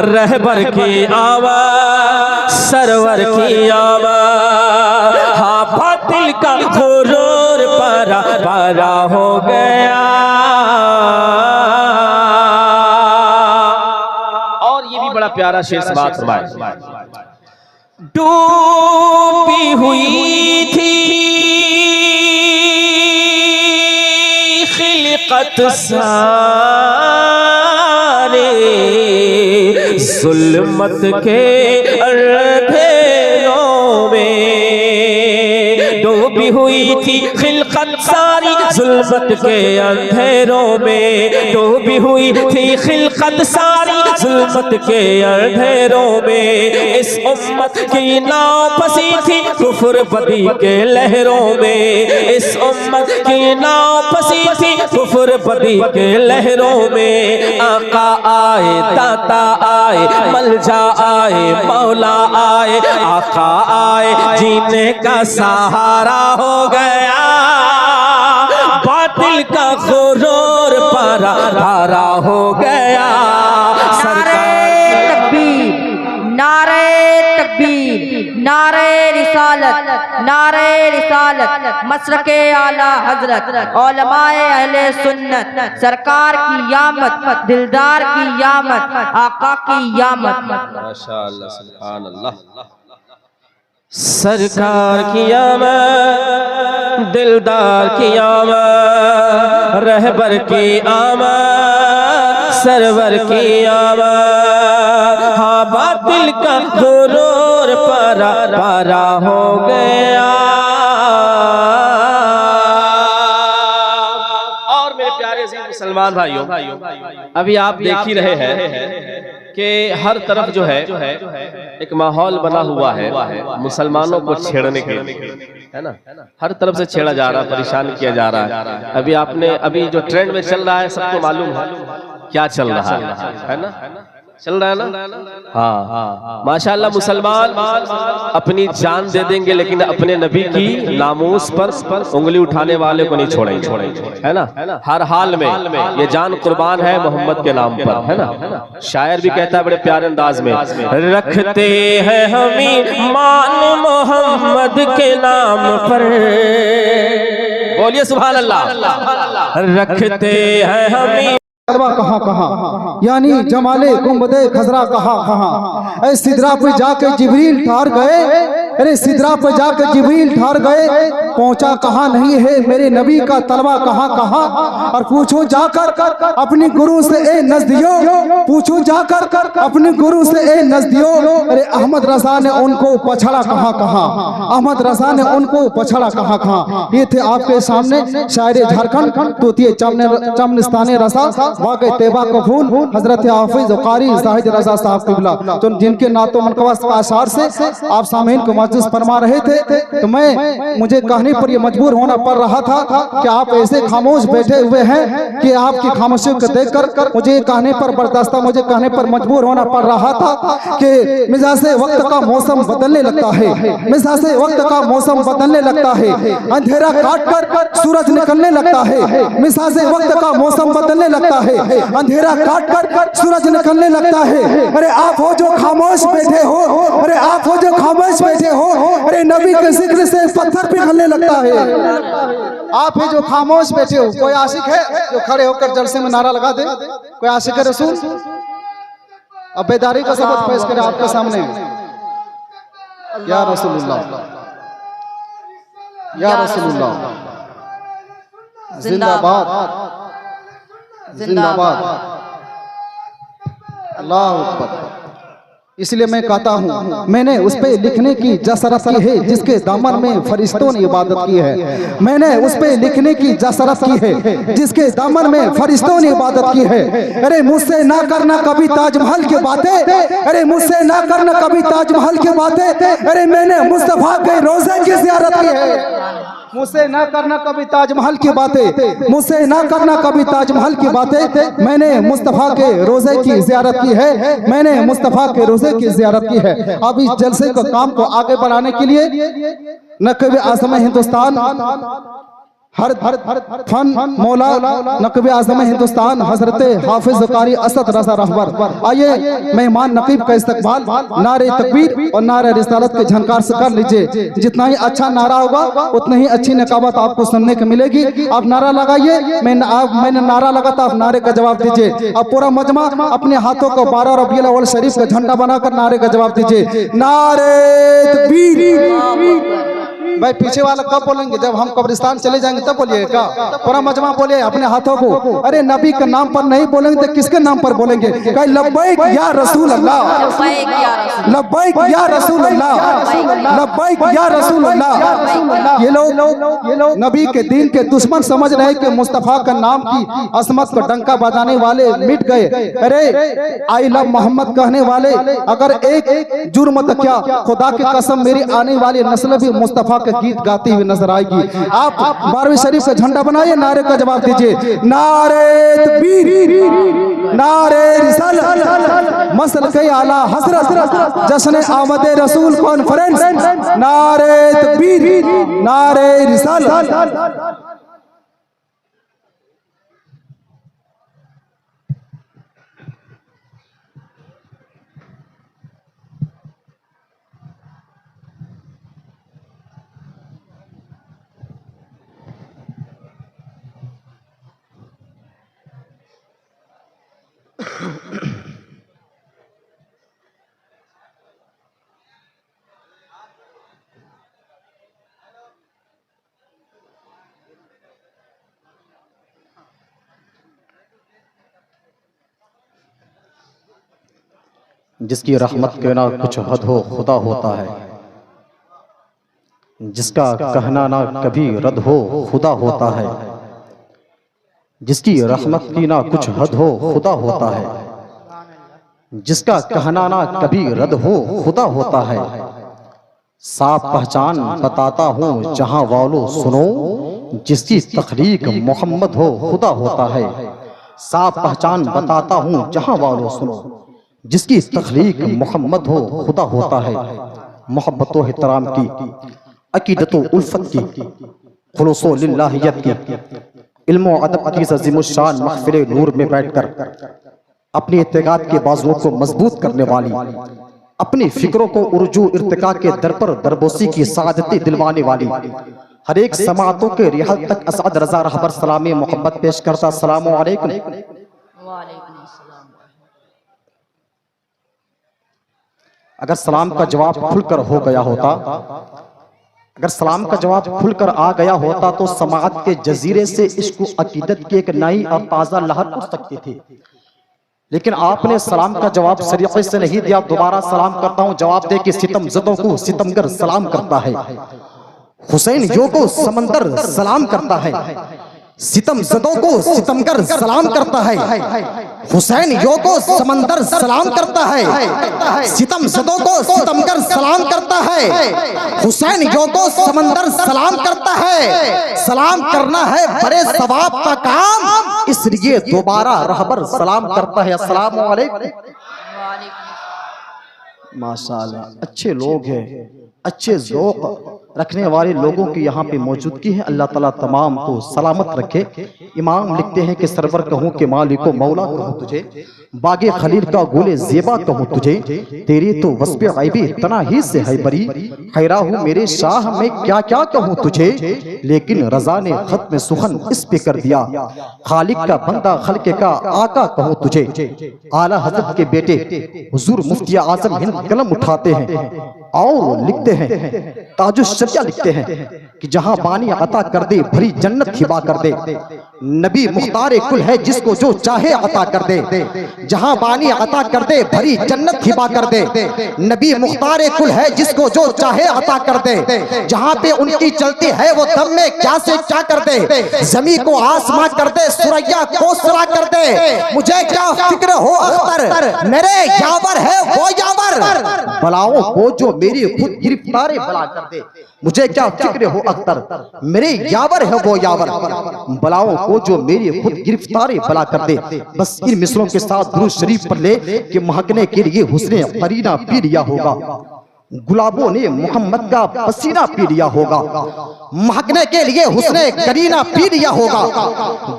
रहबर की आमद, सरवर की आमद, हाँ बातिल का गुरूर पारा पारा हो गया। और ये भी बड़ा प्यारा शेर से बात फरमाए। डूबी हुई थी खिलकत सारे, जुल्मत के अंधेरों में, डूबी हुई थी खिलकत सारी जुल्मत के अंधेरों में, डूबी हुई थी खिलकत सारी जुल्मत के अंधेरों में। इस उम्मत की नाव फंसी थी कुफ्र बदी के लहरों में, इस उम्मत की नाव फंसी थी कुफ्र बदी के लहरों में। आका आए, दाता आए, मलजा आए, मौला आए, आका आए, जीने का सहारा हो गया, बातिल का गुरूर पारा पारा हो गया। नारे तकबीर, नारे तकबीर, नारे रिसालत, नारे रिसालत, मसरके आला हजरत, उलमाए अहले सुन्नत, सरकार की यामत, दिलदार की यामत, आका की यामत। माशाअल्लाह, सुभान अल्लाह। सरकार की आमद, दिलदार की आमद, रहबर की आमद, सरवर की आमद। हाँ, बातिल का गुरूर पारा पारा हो गया। और मेरे प्यारे मुसलमान भाइयों, अभी आप देख ही रहे हैं कि हर तरफ जो है एक माहौल बना हुआ है मुसलमानों को छेड़ने के लिए, है ना। हर तरफ से छेड़ा जा रहा है, परेशान किया जा रहा है। अभी जो ट्रेंड में चल रहा है सबको मालूम है क्या चल रहा है ना, चल रहा है ना। हाँ, माशाअल्लाह, मुसलमान अपनी जान दे देंगे लेकिन अपने नबी की नामूस पर उंगली उठाने वाले को नहीं छोड़ेंगे, है ना। हर हाल में ये जान कुर्बान है मोहम्मद के नाम पर, है ना। शायर भी कहता है बड़े प्यारे अंदाज में, रखते हैं हम ईमान मोहम्मद के नाम पर। बोलिए सुभान अल्लाह। रखते हैं हम तलवा कहाँ कहाँ, यानी जमाले गुंबदे खजरा कहाँ कहाँ। ऐ सिदरा पे जाके जिब्रील ठहर गए, अरे सिदरा पे जाके जिब्रील ठहर गए, पहुंचा कहाँ नहीं है मेरे नबी का तलवा कहाँ कहाँ। और पूछो जाकर अपने गुरु से ए नजदियो, पूछो जाकर अपने गुरु से ए नजदियो, अरे अहमद रजा ने उनको पछड़ा कहाँ कहाँ, अहमद रजा ने उनको पछड़ा कहाँ कहाँ। ये थे आपके सामने शायर झारखंड तोतिए चमनिस्तान रसा वाक़े तैबा कबूल हजरत हाफिज कारी जाहिद रजा साहब क़िबला, तो जिनके नातो मनकबस आशार से आप सामीन को मजबूत फरमा रहे थे। तो मुझे कहने पर यह मजबूर होना पड़ रहा था कि आप ऐसे खामोश बैठे हुए हैं कि आपकी खामोशी को देखकर मुझे कहने पर बर्दाश्ता, मुझे कहने पर मजबूर होना पड़ रहा था कि मिजाज वक्त का मौसम बदलने लगता है, मिजाज वक्त का मौसम बदलने लगता है, अंधेरा काट कर सूरज निकलने लगता है, मिजाज वक्त का मौसम बदलने लगता है, अंधेरा काट कर सूरज निकलने लगता है। अरे आप हो जो खामोश बैठे हो, अरे आप हो जो खामोश बैठे हो, अरे नबी के जिक्र से पत्थर पिघलने लगता है। आप ही जो खामोश बैठे हो, कोई आशिक है जो खड़े होकर जलसे में नारा लगा दे? कोई आशिक रसूल? अब बेदारी का सबक पेश करें आपके सामने। या रसूलुल्लाह, या रसूलुल्लाह, जिंदाबाद जिंदाबाद, अल्लाह अकबर। इसलिए मैं कहता हूँ, मैंने उस पे लिखने की जसरत की है जिसके दामन में फरिश्तों ने इबादत की है। मैंने उस पे लिखने की जसरत की है जिसके दामन में फरिश्तों ने इबादत की है। अरे मुझसे ना करना कभी ताजमहल की बातें, अरे मुझसे ना करना कभी ताजमहल की बातें, अरे मैंने मुस्तफा के रोजे की ज़ियारत की है। मुझसे ना करना कभी ताजमहल की बातें, मुझसे ना करना कभी ताजमहल की बातें, मैंने मुस्तफ़ा के रोजे की ज़ियारत की है, मैंने मुस्तफ़ा के रोजे की ज़ियारत की है। अब इस जलसे को काम को आगे बढ़ाने के लिए नक़ीब आज़म हिंदुस्तान हर फन मौला नक़ीब आज़म हिंदुस्तान हजरत हाफिज कारी असद रज़ा रहबर, आइए मेहमान नक़ीब का इस्तकबाल नारे तकबीर और नारे रिसालत के झनकार से कर लीजिए। जितना ही अच्छा नारा होगा उतनी ही अच्छी नकाबत आपको सुनने को मिलेगी। आप नारा लगाइए, मैंने नारा लगाता, आप नारे का जवाब दीजिए। अब पूरा मजमा अपने हाथों को 12 रबीउल अव्वल शरीफ का झंडा बनाकर नारे का जवाब दीजिए। नारे तकबीर। भाई पीछे वाला कब बोलेंगे? जब हम कब्रिस्तान चले जाएंगे तब बोलिएगा। पूरा मजमा बोलिए अपने हाथों को। अरे नबी के नाम पर नहीं बोलेंगे तो किसके नाम पर बोलेंगे? कहीं लब्बैक या रसूल अल्लाह, लब्बैक या रसूल अल्लाह, लब्बैक या रसूल अल्लाह। ये लोग नबी के दीन के दुश्मन समझ रहे कि मुस्तफ़ा का नाम की असमत को डंका बजाने वाले मिट गए। अरे आई लव मोहम्मद कहने वाले अगर एक जुर्म तो क्या, खुदा की कसम मेरी आने वाली नस्ल भी मुस्तफ़ा के गीत गाती हुई नजर आएगी। आप 12वीं शरीफ से झंडा बनाइए, नारे का जवाब दीजिए। नारे तकबीर, नारे रिसालत, मसलके आला हज़रत, जश्न आमद रसूल कॉन्फ्रेंस। नारे तकबीर, नारे रिसालत। जिसकी रहमत के ना कुछ हद हो खुदा होता है, जिसका कहना ना कभी रद्द हो खुदा होता है, जिसकी रहमत की ना कुछ हद हो खुदा होता है, जिसका कहना ना कभी रद्द हो खुदा होता है। साफ पहचान बताता हूँ जहां वालों सुनो, जिसकी तखलीक मोहम्मद हो खुदा होता है। साफ पहचान बताता हूँ जहां वालों सुनो, जिसकी तखलीक मोहम्मद हो खुदा होता है। मोहब्बत व एहतराम की, अकीदत व उल्फत की, खुलूस व लिल्लाहियत की, इल्म व अदब की अज़ीमुश्शान महफ़िल नूर में बैठकर अपनी इत्तेकाद के बाजुओं को मजबूत करने वाली, अपनी फिक्रों को उर्जू इर्तिका के दर पर दरबोसी की सादती दिलवाने वाली, हर एक समातों के रिहल तक असद रजा रहबर सलामी मोहब्बत पेश करता। अस्सलामु अलैकुम। अगर सलाम का जवाब खुलकर हो गया होता, अगर सलाम का जवाब खुलकर आ गया होता तो समाअत के जजीरे से इश्क अकीदत की एक नई और ताज़ा लहर उठ सकती थी। लेकिन आपने सलाम का जवाब सरीके से नहीं दिया। दोबारा सलाम करता हूं, जवाब दे कि सितम ज़दों को सितमगर सलाम करता है, हुसैन यो को समंदर सलाम करता है, सितम ज़दों को सितमगर सलाम करता है, हुसैन यो को समंदर सलाम करता है, सितम ज़दों को सितमगर सलाम करता है, हुसैन यो को समंदर सलाम करता है। सलाम करना है बड़े सवाब का काम, इसलिए दोबारा रहबर सलाम करता है। अस्सलामु अलैकुम। माशाअल्लाह, अच्छे लोग हैं, अच्छे ज़ौक़ रखने वाले लोगों की यहाँ पे मौजूदगी है। अल्लाह ताला तमाम को सलामत रखे। इमाम लिखते हैं कि सरवर कहूँ कि मालिको मौला कहूँ तुझे, बागे खलील का गोले ज़ेबा कहूँ तुझे, तेरी तो वस्फ़े ग़ैबी इतना ही से है बरी, खैरा हूँ मेरे शाह में क्या क्या कहूँ तुझे, लेकिन रज़ा ने खत में सुखन इस पे कर दिया, खालिक का बंदा खल्क़ का आका कहूँ तुझे। आला हज़रत के बेटे हुज़ूर मुफ्ती आज़म हिंद कलम उठाते हैं और लिखते हैं, ताजुश शरिया लिखते हैं कि जहां बानी अता कर दे भरी जन्नत हिबा कर दे, नबी मुख्तार कुल है जिसको जो चाहे अता कर दे, जहां बानी अता कर दे भरी जन्नत हिबा कर दे, नबी मुख्तार कुल है जिसको जो चाहे अता कर दे, जहां पे उनकी चलती है वो दम में क्या से क्या कर दे, जमी को आसमां कर दे, सुरैया को सरा कर दे, मुझे क्या फिक्र हो अख्तर, मेरे यावर है वो यावर, बलाओं को जो मेरी खुद गिरफ्तारे बला कर दे, मुझे क्या फिक्र हो अख्तर, मेरे यावर है वो यावर, बलाओं को जो मेरी खुद गिरफ्तारे बला कर दे। बस इन मिसलों के साथ दुरूद शरीफ पढ़ ले कि महकने के लिए हुस्ने करीना पी लिया होगा, गुलाबों ने मोहम्मद का पसीना पी लिया होगा, महकने के लिए हुस्ने करीना पी लिया होगा,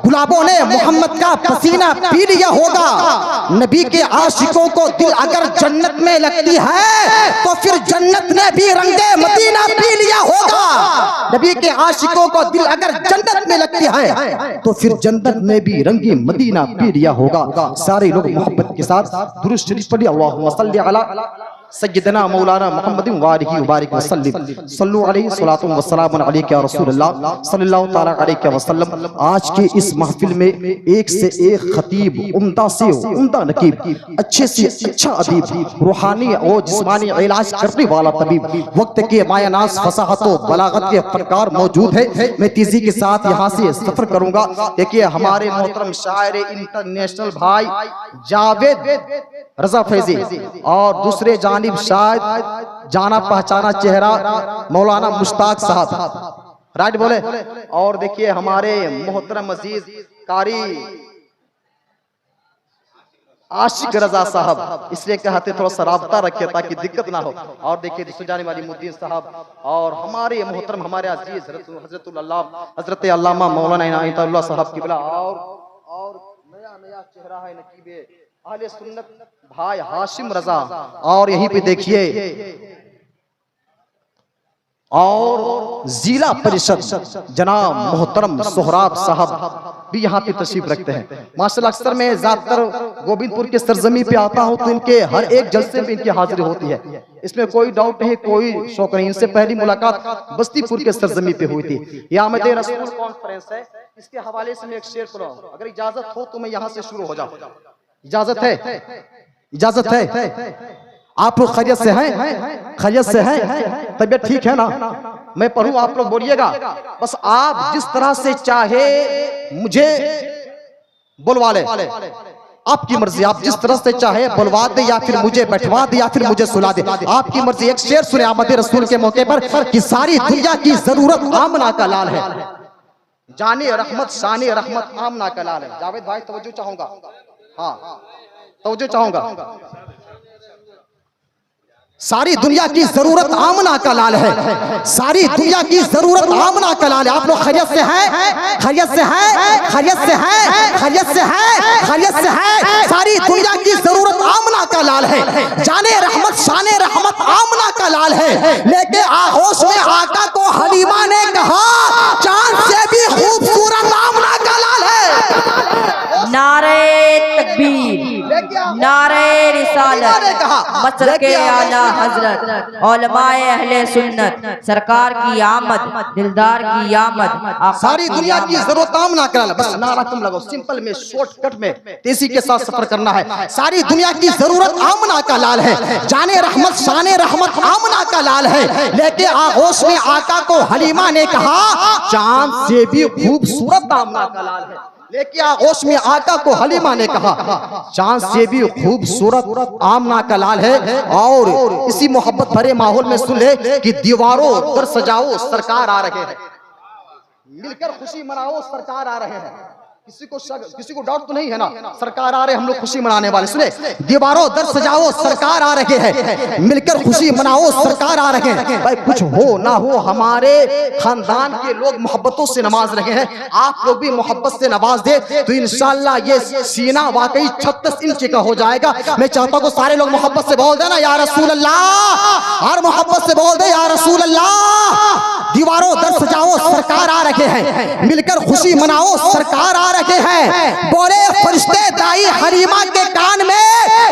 गुलाबों ने मोहम्मद का पसीना पी लिया होगा। नबी के आशिकों को दिल अगर जन्नत में लगती है तो फिर जन्नत ने भी रंगे मदीना पी लिया होगा। नबी के आशिकों को दिल अगर जन्नत में लगती है तो फिर जन्नत ने भी रंगे मदीना पी लिया होगा। सारे लोग मोहब्बत के साथ दुरूद शरीफ पढ़िए। अल्लाहुम्मा सल्ली अला सय्यदना मौलाना मुहम्मद वालिहि मुबारक वसल्लम, सल्लु अलैहि सलातु व सलामुन अलैका या रसूलल्लाह सल्लल्लाहु तआला अलैहि वसल्लम। आज के इस महफिल में एक से एक खतीब, उम्दा से उम्दा नकीब, अच्छे से अच्छा अदीब, रूहानी और जिस्मानी इलाज करने वाला तबीब, वक्त के मायानास फसाहत व बलागत के फनकार मौजूद है। मैं तेजी के साथ यहाँ से सफर करूंगा। देखिए हमारे मोहतरम शायर इंटरनेशनल भाई जावेद रजा फैजी और दूसरे जानिब शायद जाना पहचाना चेहरा मौलाना मुश्ताक साहब, राइट बोले। और देखिए हमारे मोहतरम अजीज कारी आशिक रजा साहब, इसलिए कहते थोड़ा सा राब्ता रखे ताकि दिक्कत ना हो। और देखिए दूसरी जाने वाली मुद्दीन साहब और हमारे मोहतरम हमारे अजीज हजरत अल्लामा मौलाना इनायतुल्लाह साहब की बला और नया चेहरा है नकीबे अहले सुन्नत भाई हाशिम रजा। और यहीं पे देखिए और जिला परिषद जनाब मोहतरम सोहराब साहब भी यहाँ पे तशरीफ रखते हैं। माशाल्लाह अक्सर मैं ज्यादातर गोविंदपुर के सरजमी पे आता हूँ तो इनके हर एक जलसे में इनकी हाजिरी होती है, इसमें कोई डाउट नहीं, कोई शौक नहीं। इनसे पहली मुलाकात बस्तीपुर के सरजमी पे हुई थी। ये आमद रसूल कॉन्फ्रेंस है, इसके हवाले से मैं एक शेर पढ़ाऊं, अगर इजाजत हो तो मैं यहाँ से शुरू हो जाऊं। इजाजत है? इजाजत है? आप लोग खैरियत से हैं? खैरियत से हैं? तबीयत ठीक है ना? मैं पढ़ूं, आप लोग बोलिएगा। बस आप जिस तरह से चाहे मुझे बुलवा ले, आपकी मर्जी। आप जिस तरह से चाहे बुलवा दे, या फिर मुझे बैठवा दे, या फिर मुझे सुला दे, आपकी मर्जी। एक शेर सुने आमद रसूल के मौके पर कि सारी दुनिया की जरूरत आमना का लाल है, जाने रहमत शाने रहमत आमना का लाल है। जावेद भाई तवज्जो चाहूंगा, हाँ तवज्जो चाहूंगा। सारी दुनिया की जरूरत आमना का लाल है, सारी दुनिया की जरूरत आमना का लाल है। आप लोग खैरियत से हैं? खैरियत से हैं? खैरियत से हैं? खैरियत से हैं? खैरियत से हैं? सारी दुनिया की जरूरत आमना का लाल है, जाने रहमत शाने रहमत आमना का लाल है। लेके आहोश में आका को हलीमा ने कहा, चांद से भी खूबसूरत आमना का लाल है। नारे तकबीर, नारे रिसालत, मसलके आला हजरत, उलमाए अहले सुन्नत, सरकार की आमद, दिलदार की आमद। सारी दुनिया की जरूरत आमना का लाल है। बस नारा तुम लगाओ, सिंपल में, शॉर्टकट में, तेजी के साथ सफर करना है। सारी दुनिया की जरूरत आमना का लाल है, जाने रहमत शाने रहमत आमना का लाल है। लेके आगोश में आका को हलीमा ने कहा, चांद से भी खूबसूरत आमना का लाल है। लेके आगोश में आका को हलीमा ने कहा, चांद से भी खूबसूरत आमना का लाल है। और इसी मोहब्बत भरे माहौल में सुन ले कि दीवारों पर सजाओ सरकार आ रहे हैं, मिलकर खुशी मनाओ सरकार आ रहे हैं। किसी को डाउट तो नहीं है ना? सरकार आ रहे, हम लोग खुशी मनाने वाले। सुने, दीवारों दर सजाओ सरकार आ रहे हैं, मिलकर खुशी मनाओ सरकार आ रहे हैं। भाई कुछ हो ना हो, हमारे खानदान के लोग मोहब्बतों से नवाज रहे हैं, आप लोग भी मोहब्बत से नवाज दे तो इंशाल्लाह ये सीना वाकई 36 इंच का हो जाएगा। मैं चाहता हूँ सारे लोग मोहब्बत से बोल देना या रसूल अल्लाह, और मोहब्बत से बोल दे या रसूल अल्लाह। दीवारों दर सजाओ सरकार आ रहे हैं, मिलकर खुशी मनाओ सरकार आ रहे हैं। बोले फरिश्ते दाई हलीमा के कान में,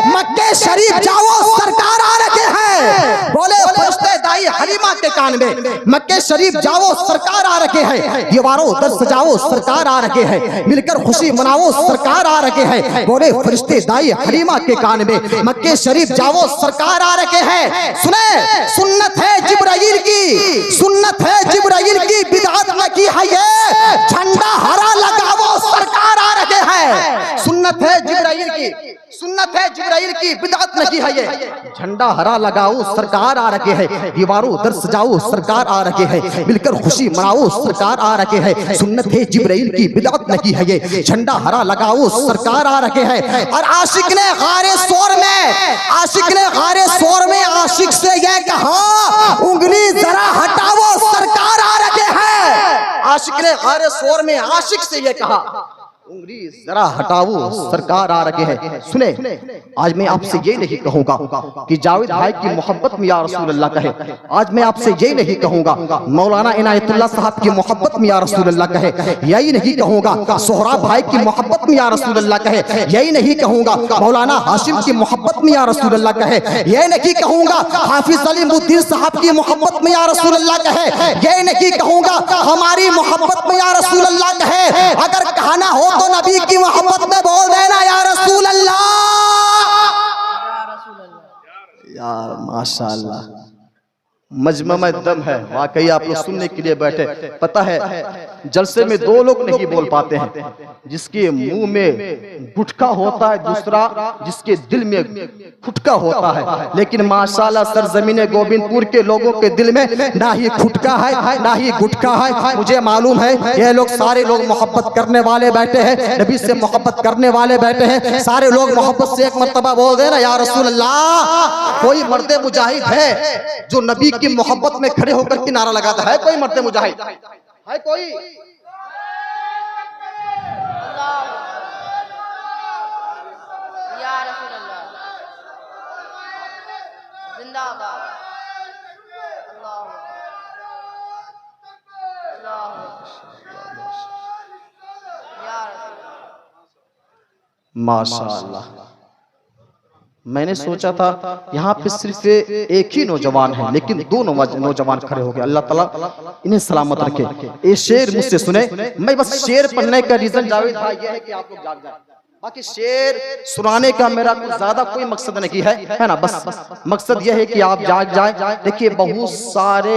मक्के शरीफ जाओ सरकार आ रहे हैं। बोले फरिश्ते दाई हलीमा के कान में, मक्के शरीफ जाओ सरकार आ रहे हैं। दीवारों दर सजाओ सरकार आ रहे हैं, मिलकर खुशी मनाओ सरकार आ रहे हैं। बोले फरिश्ते दाई हलीमा के कान में, मक्के शरीफ जाओ सरकार आ रहे हैं। सुने, सुन्नत है जिब्राइल की, सुन्नत है जिब्राइल की, बिदअत न की है ये, झंडा हरा लगाओ सरकार आ रहे हैं। सुन्नत है जिब्राइल की, सुन्नत है जिब्राइल की, बिदअत न की है ये, झंडा हरा लगाओ सरकार आ रहे हैं। दीवारों दर सजाओ सरकार आ रहे हैं, मिलकर खुशी मनाओ सरकार आ रहे हैं। सुन्नत है जिब्राइल की, बिदअत न की है ये, झंडा हरा लगाओ सरकार आ रहे हैं। और आशिक ने गारे शोर में, आशिक ने गारे शोर में आशिक से ये कहा, उंगली जरा हटाओ सरकार आ रहे हैं। आशिक ने गारे शोर में आशिक से ये कहा, उंगली जरा हटाओ सरकार आ रहे हैं। सुने, आज मैं आपसे ये नहीं कहूंगा कि जावेद भाई की मोहब्बत में या रसूल अल्लाह कहे, आज मैं आपसे ये नहीं कहूंगा मौलाना इनायतुल्लाह साहब की मोहब्बत में या रसूल अल्लाह कहे, यही नहीं कहूंगा सोहराब भाई की मोहब्बत में या रसूल अल्लाह कहे, यही नहीं कहूंगा मौलाना हाशिम की मोहब्बत में या रसूल अल्लाह कहे, यही नहीं कहूंगा हाफिज सलीमुद्दीन साहब की मोहब्बत में या रसूल अल्लाह कहे, यही नहीं कहूंगा हमारी मोहब्बत में या रसूल अल्लाह कहे। अगर कहना हो तो नबी की मोहब्बत में बोल देना या रसूल अल्लाह। यार माशाअल्लाह, मजमा में दम है वाकई। आप लोग सुनने के लिए बैठे, पता है जलसे में दो लोग नहीं बोल पाते हैं, जिसके मुंह में गुटखा होता है, दूसरा जिसके दिल में खुटका होता है। लेकिन माशाल्लाह सरजमीन गोविंदपुर के लोगों के दिल में ना ही खुटका है ना ही गुटखा है। मुझे मालूम है ये लोग सारे लोग मोहब्बत करने वाले बैठे हैं, नबी से मोहब्बत करने वाले बैठे हैं। सारे लोग मोहब्बत से एक मर्तबा बोल दे ना या रसूल अल्लाह। कोई मर्दे मुजाहिद है जो नबी की मोहब्बत में खड़े होकर के नारा लगाता है? कोई मर्दे मुजाहिद है? कोई? या रसूल अल्लाह जिंदाबाद। अल्लाह या माशाअल्लाह। मैंने सोचा था यहाँ पे सिर्फ एक ही नौजवान है, लेकिन दो नौजवान खड़े हो गए। अल्लाह ताला इन्हें सलामत रखे। ये शेर मुझसे सुने, मैं बस शेर पढ़ने का रीजन जावेद भाई ये है कि आप लोग जाग जाए। बाकी शेर सुनाने का मेरा कुछ ज्यादा कोई मकसद नहीं है ना, बस मकसद यह है कि आप जाग जाए। देखिए बहुत सारे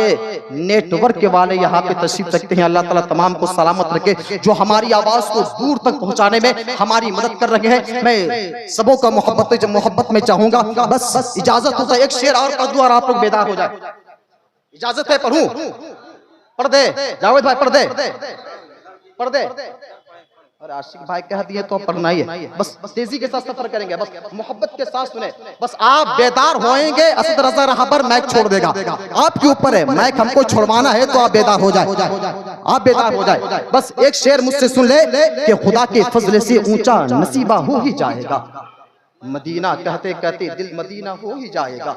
नेटवर्क वाले यहाँ पे तशरीफ रखते हैं, अल्लाह ताला तमाम को सलामत रखे, जो हमारी आवाज को दूर तक पहुंचाने में हमारी मदद कर रहे हैं। मैं सबों का मोहब्बत में चाहूंगा, बस इजाजत हो तो एक शेर और पढ़ दूं और आप लोग बेदार हो जाए। इजाजत है पढ़ूं? पढ़ दे जावेद भाई, पढ़ दे। और आशिक भाई कह दिए तो पढ़ना ही है, बस तेजी के साथ सफर करेंगे, बस मोहब्बत के साथ सुने, बस आप बेदार होएंगे। असद रजा रहबर मैक छोड़ देगा, आपके ऊपर है, मैक हमको छोड़वाना है तो आप बेदार हो जाए, आप बेदार हो जाए। बस एक शेर मुझसे सुन ले कि खुदा के फजल से ऊंचा नसीबा हो ही जाएगा, मदीना कहते कहते दिल मदीना हो ही जाएगा,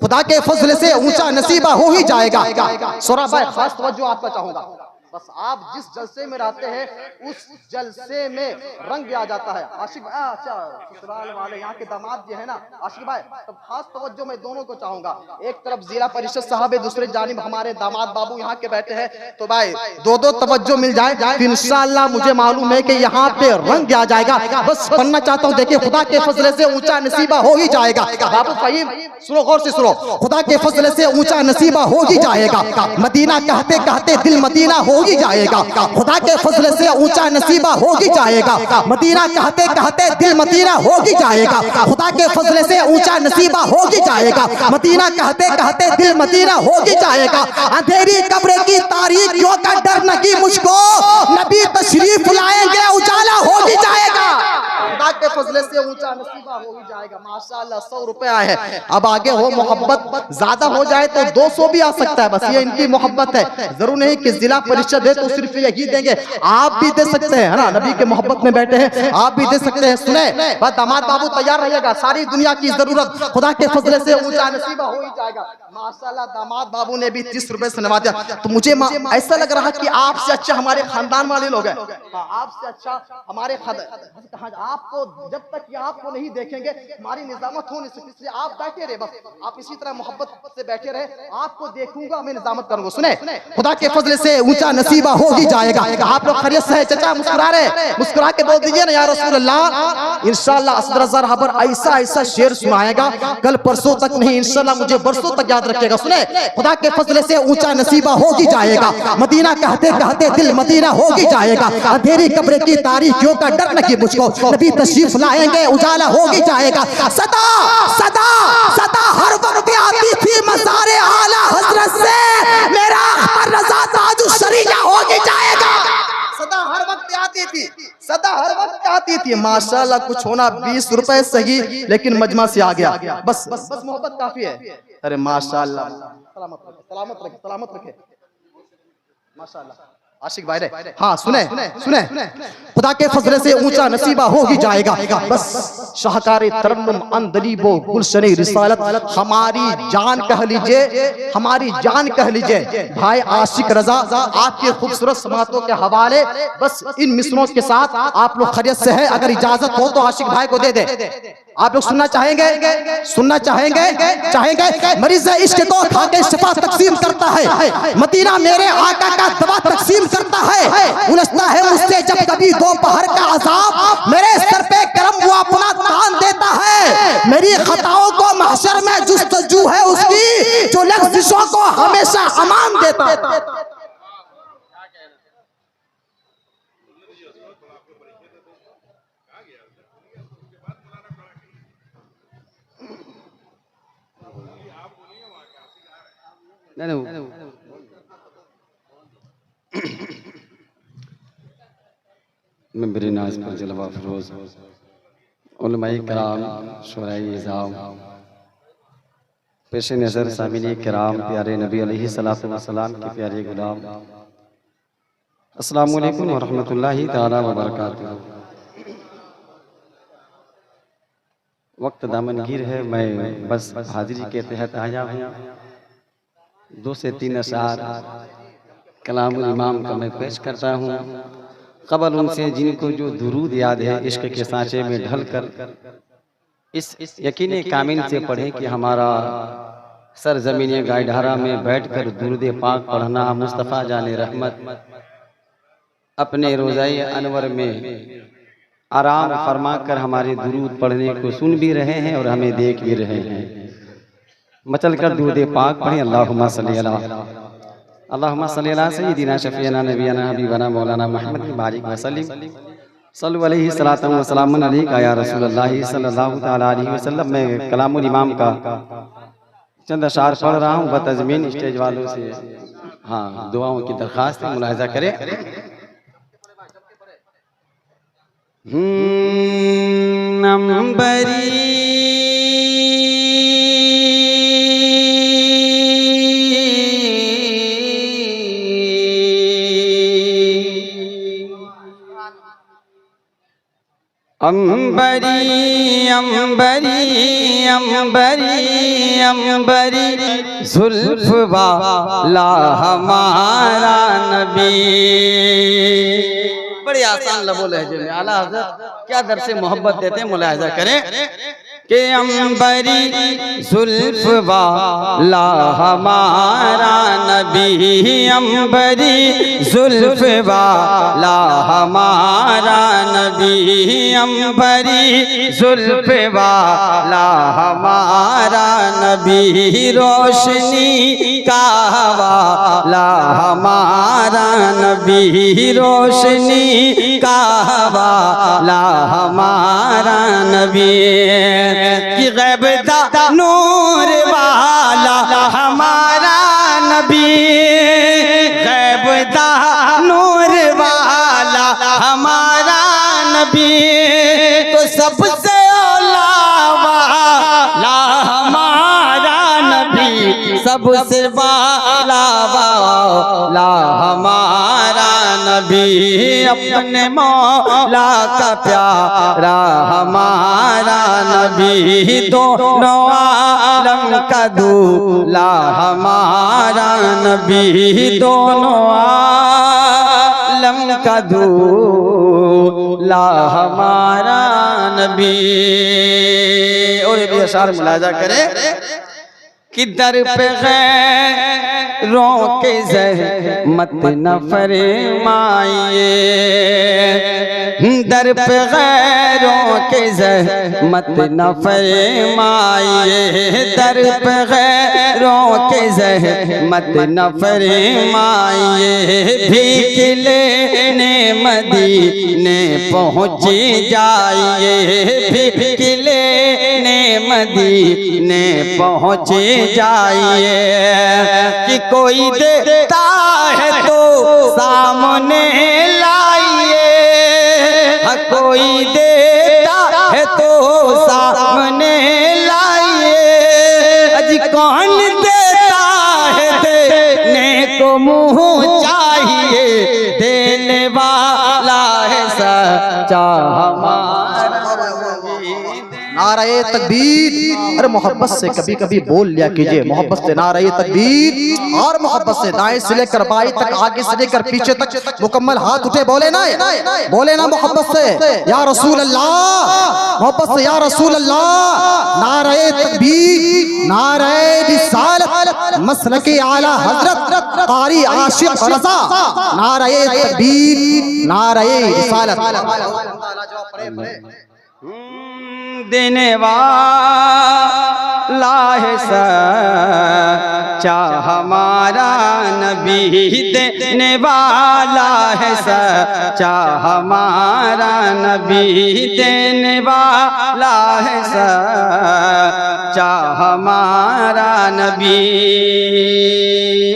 खुदा के फजल से ऊंचा नसीबा हो ही जाएगा। सोरा भाई खास तवज्जो आपका चाहूंगा, बस आप जिस जलसे में रहते हैं उस जलसे में रंग आ जाता है। आशिक भाई, अच्छा ससुराल वाले यहाँ के दामाद जो है ना आशिक भाई, तो खास तवज्जो मैं दोनों को चाहूंगा। एक तरफ जिला परिषद साहब है, दूसरे जानिब हमारे दामाद बाबू यहाँ के बैठे हैं, तो भाई दो तवज्जो मिल जाए तो इंशाअल्लाह मुझे मालूम है कि यहाँ पे रंग आ जाएगा। बस पढ़ना चाहता हूँ, देखिए खुदा के फजले से ऊंचा नसीबा हो ही जाएगा। बाबू फहीम सुनो, गौर से सुनो, खुदा के फजले से ऊंचा नसीबा हो ही जाएगा, मदीना कहते कहते दिल मदीना हो ही जाएगा, खुदा के फजल से ऊंचा नसीबा हो ही जाएगा, मदीना कहते कहते दिल मदीना हो ही जाएगा, खुदा के फजल से ऊंचा नसीबा हो ही जाएगा, मदीना कहते कहते दिल मदीना हो ही जाएगा। अंधेरी कब्र की तारीकियों का डर नहीं मुझको, नबी तशरीफ लाएंगे उजाला हो ही जाएगा, खुदा के फजल से ऊंचा नसीबा हो ही जाएगा। माशाअल्लाह 100 रुपया है, अब आगे हो मोहब्बत ज्यादा हो जाए तो 200 भी आ सकता है, बस ये इनकी मोहब्बत है। जरूर नहीं कि जिला परिषद है तो सिर्फ यही देंगे, आप भी दे सकते हैं, है ना, नबी के मोहब्बत में बैठे हैं, आप भी दे सकते हैं। सुने बस दामाद बाबू तैयार रहिएगा, सारी दुनिया की जरूरत खुदा के फजले से ऊंचा नसीबा हो ही जाएगा। माशाअल्लाह दामाद बाबू ने भी 30 रुपए से नवाजा, तो मुझे ऐसा लग रहा कि आपसे अच्छा हमारे खानदान वाले लोग हैं, आपसे अच्छा हमारे आपको जब तक कि आपको नहीं देखेंगे हमारी निजामत हो नहीं सकती, इसलिए आप बैठे रहे, बस आप इसी तरह मोहब्बत से बैठे रहे, आपको देखूंगा मैं निजामत करूंगा। सुने खुदा के फजल से ऊंचा नसीबा हो ही जाएगा। आप लोग खैरियत से है? चचा मुस्कुरा रहे, मुस्कुरा के बोल दीजिए ना या रसूल अल्लाह। इंशाअल्लाह असद रज़ा रहबर ऐसा ऐसा शेर सुनाएगा, कल परसों तक नहीं इंशाअल्लाह मुझे बरसों तक याद रखेगा। सुने खुदा के फजल से ऊंचा नसीबा हो ही जाएगा, मदीना कहते कहते दिल मदीना हो ही जाएगा, अंधेरी कब्र की तारीकियों का डर नहीं मुझको, नबी तशरीफ लाएंगे उजाला हो ही जाएगा। सदा सदा सदा हर वक्त आती थी मज़ारे आला हजरत से, मेरा रज़ा ताजु शरीया हो ही जाएगा। सदा हर वक्त आती थी, सदा हर वक्त आती थी। माशाअल्लाह कुछ होना 20 रुपए सही, लेकिन मजमा से आ गया, बस मोहब्बत काफी है। अरे माशाअल्लाह, सलामत रखे, सलामत रखे, सलामत रखे, माशाअल्लाह। आशिक भाई रे, हाँ सुने सुने, खुदा के फजले से ऊंचा नसीबा हो ही जाएगा। बस शाहकार तरन्नुम अंदलीबो गुलशनी रिसालत हमारी जान कह लीजिए, हमारी जान कह लीजिए भाई आशिक रजा, आपके खूबसूरत समातों के हवाले बस इन मिसरों के साथ आप लोग खैरियत से है, अगर इजाजत हो तो आशिक भाई को दे दे। आप लोग सुनना चाहेंगे? सुनना चाहेंगे? मरीज इश्क को खा के शिफा तकसीम करता है, मदीना मेरे आका का दवा तकसीम करता है, उलझता है मुझसे जब कभी दोपहर का अजाब, मेरे सर पे करम वो अपना तान देता है, मेरी खताओं को महशर में जुस्तजू है उसकी, जो लफ्ज़ों को हमेशा अमान देता है। मैं मेरे नाज पर जलवा फरोज उलमाए कराम शुराए निज़ाम पेश नज़र सामिने किराम प्यारे नबी अलैहिस्सलातु वस्सलाम के प्यारे गुलाम, अस्सलामु अलैकुम व रहमतुल्लाहि ताला व बरकातुहू। वक्त दामनगीर है, मैं बस हाजिरी के तहत आया हूँ। 2 से 3 अशार कलामुल इमाम का मैं पेश करता हूँ। कबल उनसे जिनको जो दुरूद याद है इश्क के सांचे में ढल कर इस यकीन कामिल से पढ़े कि हमारा सर ज़मीन गायढारा में बैठकर दुरूद पाक पढ़ना मुस्तफ़ा जाने रहमत अपने रोज़ाए अनवर में आराम फरमा कर हमारे दुरूद पढ़ने को सुन भी रहे हैं और हमें देख भी रहे हैं। मचल कर दुरूद पाक पढ़ें। अल्लाहुम्मा सल्ली अला सय्यिदिना शफीना नबीना हबीबना मौलाना मुहम्मद बारिक वसल्लम सल्लु अलैहि सलातन व सलामुन अलैका या रसूलल्लाह सल्लल्लाहु तआला अलैहि वसल्लम। मैं कलामुल इमाम का चंद अशार पढ़ रहा हूँ बतज़मीन स्टेज वालों से हाँ दुआओं की दरख्वास्त है, मुलाहिज़ा करें। अंबरी अंबरी अंबरी अंबरी जुल्फ वाला हमारा नबी। बड़ी आसान लबो लहजे में आला हज़रत क्या दर से मोहब्बत देते हैं, मुलाहिज़ा करें कि अंबरी जुल्फ वाला हमारा नबी, अंबरी जुल्फ वाला हमारा नबी, अंबरी जुल्फ वाला हमारा नबी, रोशनी का वाला हमारा नबी, रोशनी का वाला हमारा नबी, कि गैबदा नूर वाला हमारा नबी, गैबदा नूर वाला हमारा नबी, तो सबसे औला वाला हमारा नबी, सबसे वाला वाला हमारा नबी, अपने मौला का प्यारा हमारा नबी, दोनों आलम का दूल्हा हमारा नबी, दोनों आलम का दूल्हा हमारा नबी। और ये भी अशार मुलाहिज़ा करें कि दर पे गैरों के ज़हमत न फरमाइए, दर पे गैरों के ज़हमत न फरमाइए, दर पे गैरों के ज़हमत न फरमाइए, भीख लेने मदीने पहुँच जाइए, भीख लेने मदीने पहुँच जाइए, कि कोई देता है तो सामने लाइए, कोई देता है तो सामने लाइए, अजी कौन देता है देने को मुँह चाहिए, देने वाला है सच्चा हमारा। नारे तकबीर। अरे मोहब्बत से कभी कभी बोल लिया कीजिए, मोहब्बत से नारे तकबीर और मोहब्बत से दाएं से लेकर बाएं तक, आगे से लेकर पीछे तक मुकम्मल हाथ उठे, बोले ना मोहब्बत से या रसूल अल्लाह, मोहब्बत से या रसूल अल्लाह। नारे तकबीर, नारे रिसालत, मसलके आला हजरत कारी आशिक रज़ा, नारे तकबीर, नारे रिसालत। देने वाला है सच्चा हमारा नबी, देने वाला है सच्चा हमारा नबी, देने वाला है सच्चा हमारा नबी।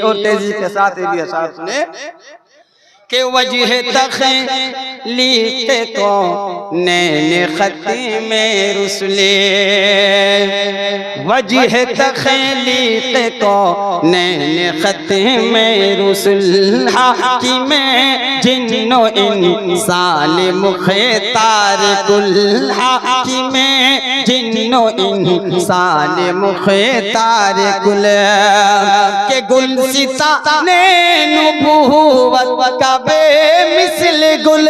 और तेजी के साथ ये भी अशार सुने के वजह तख़लीक़ को नैन ख़त में रुसले, वजह तख़लीक़ को नैन ख़त में रुसल, हाकिम जिन्नो इंसान मुख़्तार कुल, हाकिम जिन्नो इंसान मुख़्तार कुल, के गुलसिता ने नबूवत का बेमिसल गुल,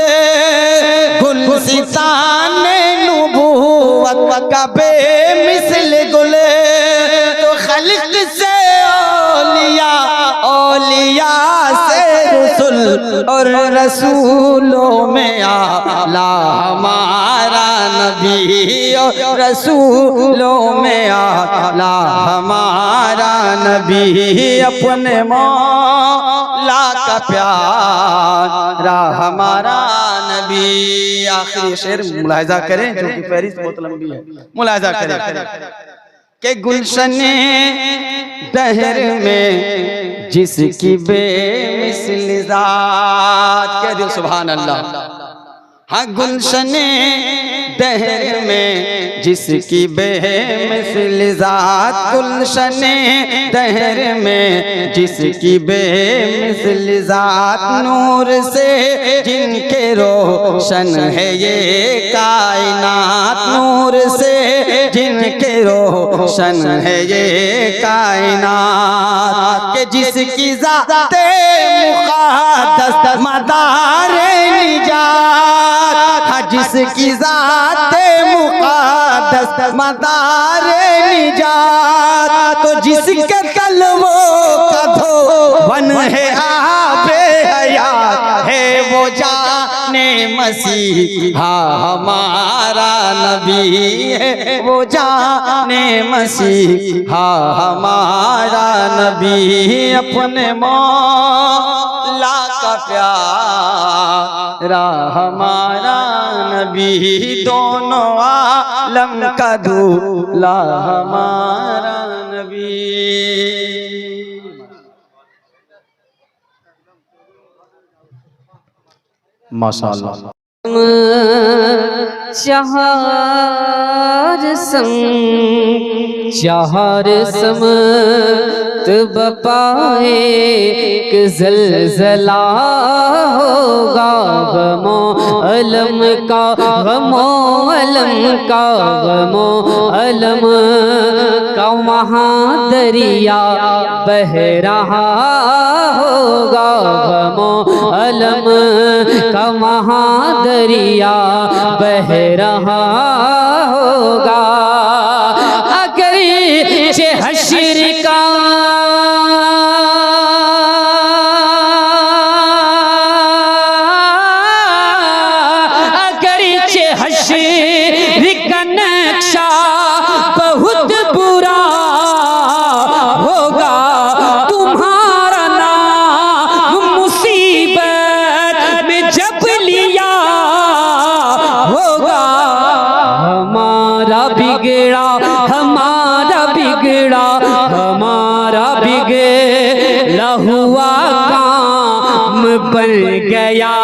गुलसिता ने नबूवत का बेमिसल गुल, तो खल्क़ से औलिया, औलिया से रसूल और रसूलों में आला हमारा नबी, और रसूलों में आला हमारा नबी, अपने मौला का प्यारा हमारा नबी। आखिरी शेर मुलाहिजा करें, जो कि फहरिस्त बहुत लंबी है, मुलाहिजा करें के गुलशने दहर में जिसकी बेमिसल ज़ात, कह दो सुभान अल्लाह। हाँ, गुलशने दहर में जिसकी बेमिसल ज़ात, गुलशने दहर में जिसकी बेमिसल ज़ात, नूर से जिनके रोशन है ये कायनात, नूर से जिनके रोशन है ये कायनात, के जिसकी ज़ाते मुक़द्दस मदारे निजात, हाँ जिसकी ज़ाते मुक़द्दस मदारे निजात, तो जिसके तलवों का धोवन है आबे हयात, है वो जाने मसीहा हमारा नबी, है वो जाने मसीहा हमारा नबी, अपने मौला का प्यारा हमारा नबी, दोनों आलम का दूल्हा हमारा नबी। माशाअल्लाह। चार समत बपाए कि ज़लज़ला होगा, गमो अलम का, गमो अलम का, गमो अलम का वहाँ दरिया बह रहा होगा, गमो अलम का वहाँ दरिया बह रहा होगा। अगर ये हश्र का नक्शा बहुत बुरा होगा, तुम्हारा नाम मुसीबत में जब लिया होगा। हमारा बिगड़ा, हमारा बिगड़ा, हमारा बिगड़ा हुआ काम बन गया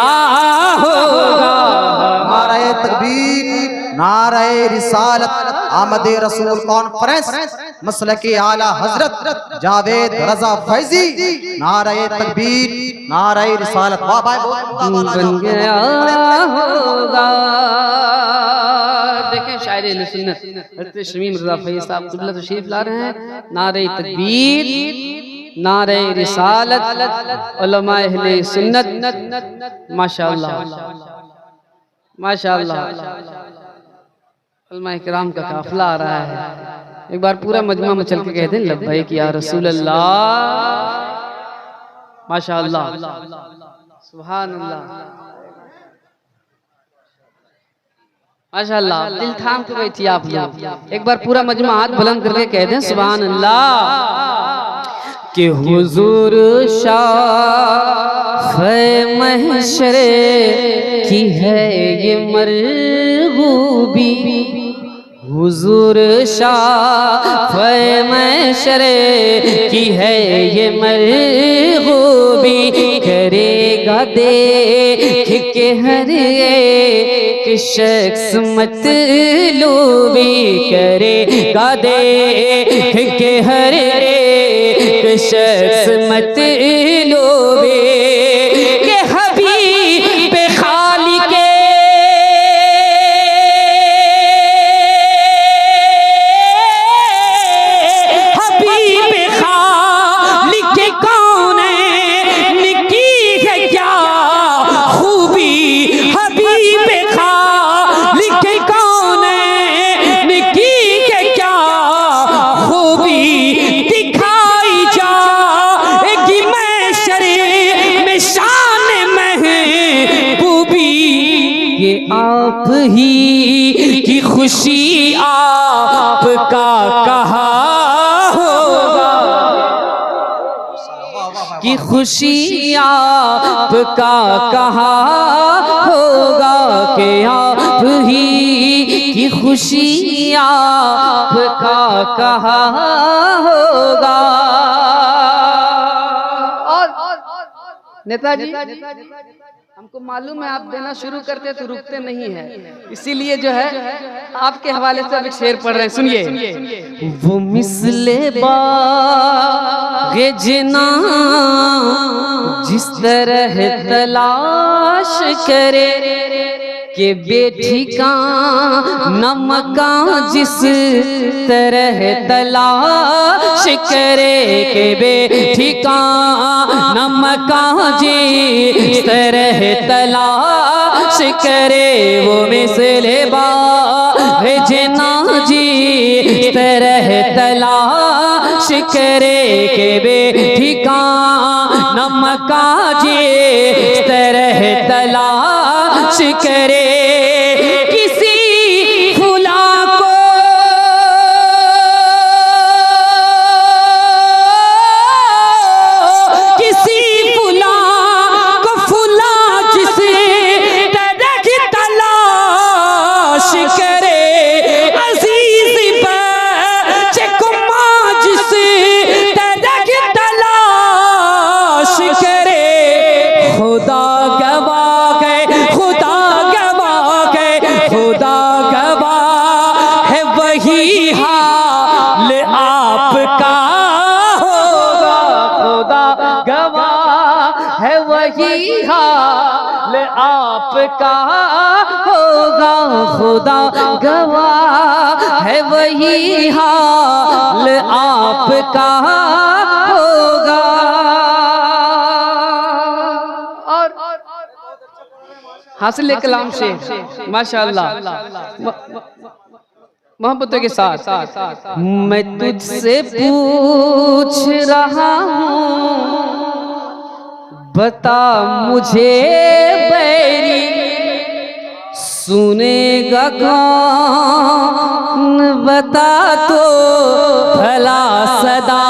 होगा। नारे तकबीर, नारे रिसालत, आमदे रसूल कॉन्फ्रेंस, मसलके आला हजरत जावेद रजा फैजी, नारे तकबीर, नारे रिसालत। वाह भाई, बन गया होगा। देखें शायर अहले सुन्नत हज़रत शमीम रज़ा फैज़ी साहब क़िबला तशरीफ ला रहे हैं। नारे तकबीर, नारे रिसालत, उलमाए अहले सुन्नत, माशाअल्लाह माशाअल्लाह। उलमाए किराम का काफिला आ रहा है। एक बार पूरा मजमा में चल के कह दें लब्बैक या रसूल अल्लाह, माशाअल्लाह, सुभान अल्लाह, माशाअल्लाह। दिल थाम के बैठिए आप लोग। एक बार पूरा मजमा हाथ बुलंद करके कह दें सुभान अल्लाह। कि हुजूर शाफ़े महशरे की है ये मरगूबी, हुजूर शाफ़े महशरे की है ये मरगूबी। करेगा देख के हर एक शख्स मतलूबी, करेगा देख के हर एक शख्स मतलूबी। के हबीब खाली के हबीब खाली के कौन निकी है क्या खूबी, हबीब खाली के कौन निकी है क्या खूबी। दिखाई जाएगी मैं आप ही की खुशी आपका कहा होगा, कि खुशी आपका कहा होगा, कि आप ही की खुशी आपका कहा होगा। और नेताजी हमको मालूम है आप देना शुरू करते तो रुकते नहीं है, इसीलिए जो है आपके हवाले से अब एक शेर पढ़ रहे हैं, सुनिए। वो मिसले बाग़े जिना जिस तरह तलाश करे, के बेठिकाना मकान जिस तरह तलाश करे, के बेठिकाना मकान जिस तरह तलाश करे, वो मिसले बाग़े जिना जिस तरह तलाश करे, के बेठिकाना मकान जिस तरह तलाश करे। किसी फुला को फुला जिस तरह की तलाश करे, अजीज बच्चे को माँ जिस तरह की तलाश करे। खुदा गवाह है, खुदा गवाह है, खुदा गवाह है, वही हाल आपका होगा, खुदा गवाह है, वही हाल आपका होगा, खुदा गवाह है, वही हाल आपका होगा। हासिल कलाम से माशाअल्लाह मोहब्बतों के साथ मैं तुझसे पूछ रहा हूँ, बता मुझे बैरी, सुनेगा कौन बता तो भला सदा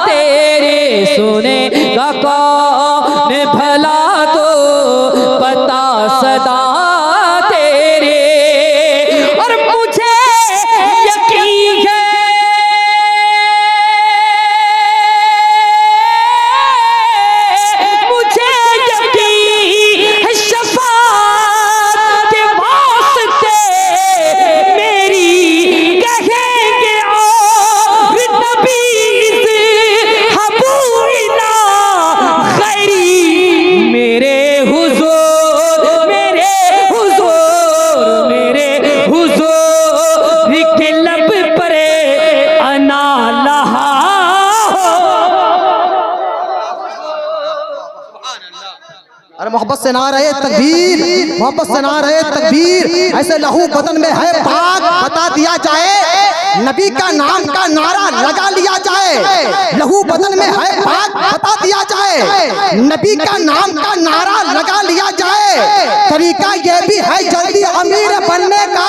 तेरे, सुनेगा कौन भला तो पता सदा तेरे। और मुझे यकीन है शफाअत के वास्ते मेरी कहेंगे और नबी हबूइना खैरी, मेरे हुजूर के लब पर अना लहा। अरे मोहब्बत से ना रहे तकबीर, मोहब्बत से ना रहे तकबीर, ऐसे लहू बदन में है पाक बता दिया जाए, नबी का नाम का नारा लगा लिया जाए। लहू बदन में है पाक बता दिया जाए, नबी का नाम का नारा लगा लिया जाए। तरीका ये भी है जल्दी अमीर बनने का,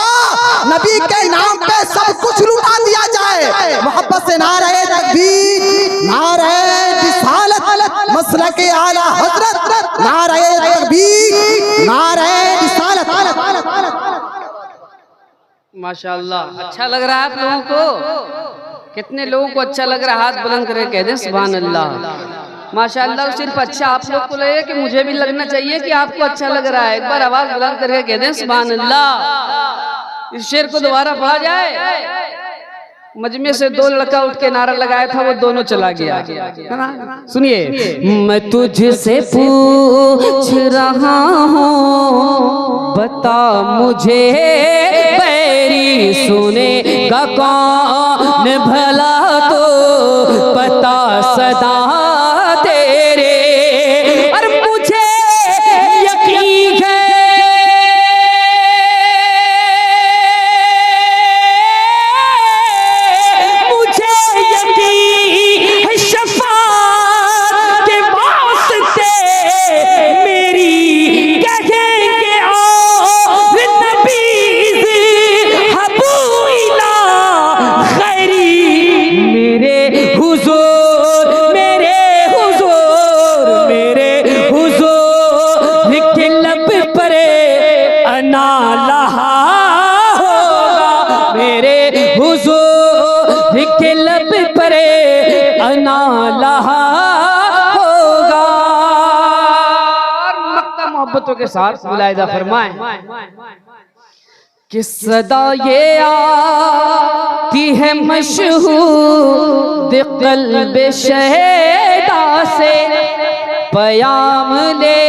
नबी के नाम पे सब कुछ लुटा दिया जाए। मोहब्बत से ना रहे तकबीर, ना रहे रिसालत मसलक आला हजरत, ना रहे तकबीर, ना रहे रिसालत। माशाअल्लाह अच्छा लग रहा है आप लोगों को? कितने लोगों को अच्छा लग रहा है? हाथ बुलंद करके कह दें सुभान अल्लाह। माशाअल्लाह सिर्फ अच्छा आप लोग को लगे कि मुझे भी लगना चाहिए कि आपको अच्छा लग रहा है। एक बार आवाज बुलंद करके कह दें सुभान अल्लाह। इस शेर को दोबारा पढ़ा जाए। मजमे से दो लड़का उठ के नारा लगाया था, वो दोनों चला गया। सुनिए, मैं तुझसे पूछ रहा हूँ, बता मुझे बैरी, सुनेगा कौन भला तो पता सदा तेरे। और मुझे यकीन है फना लहा होगा। मक्का मोहब्बतों के साथ मुलाहिजा फरमाएं कि सदा ये आती है मशहूद क़ल्ब शहदा से, पयाम ले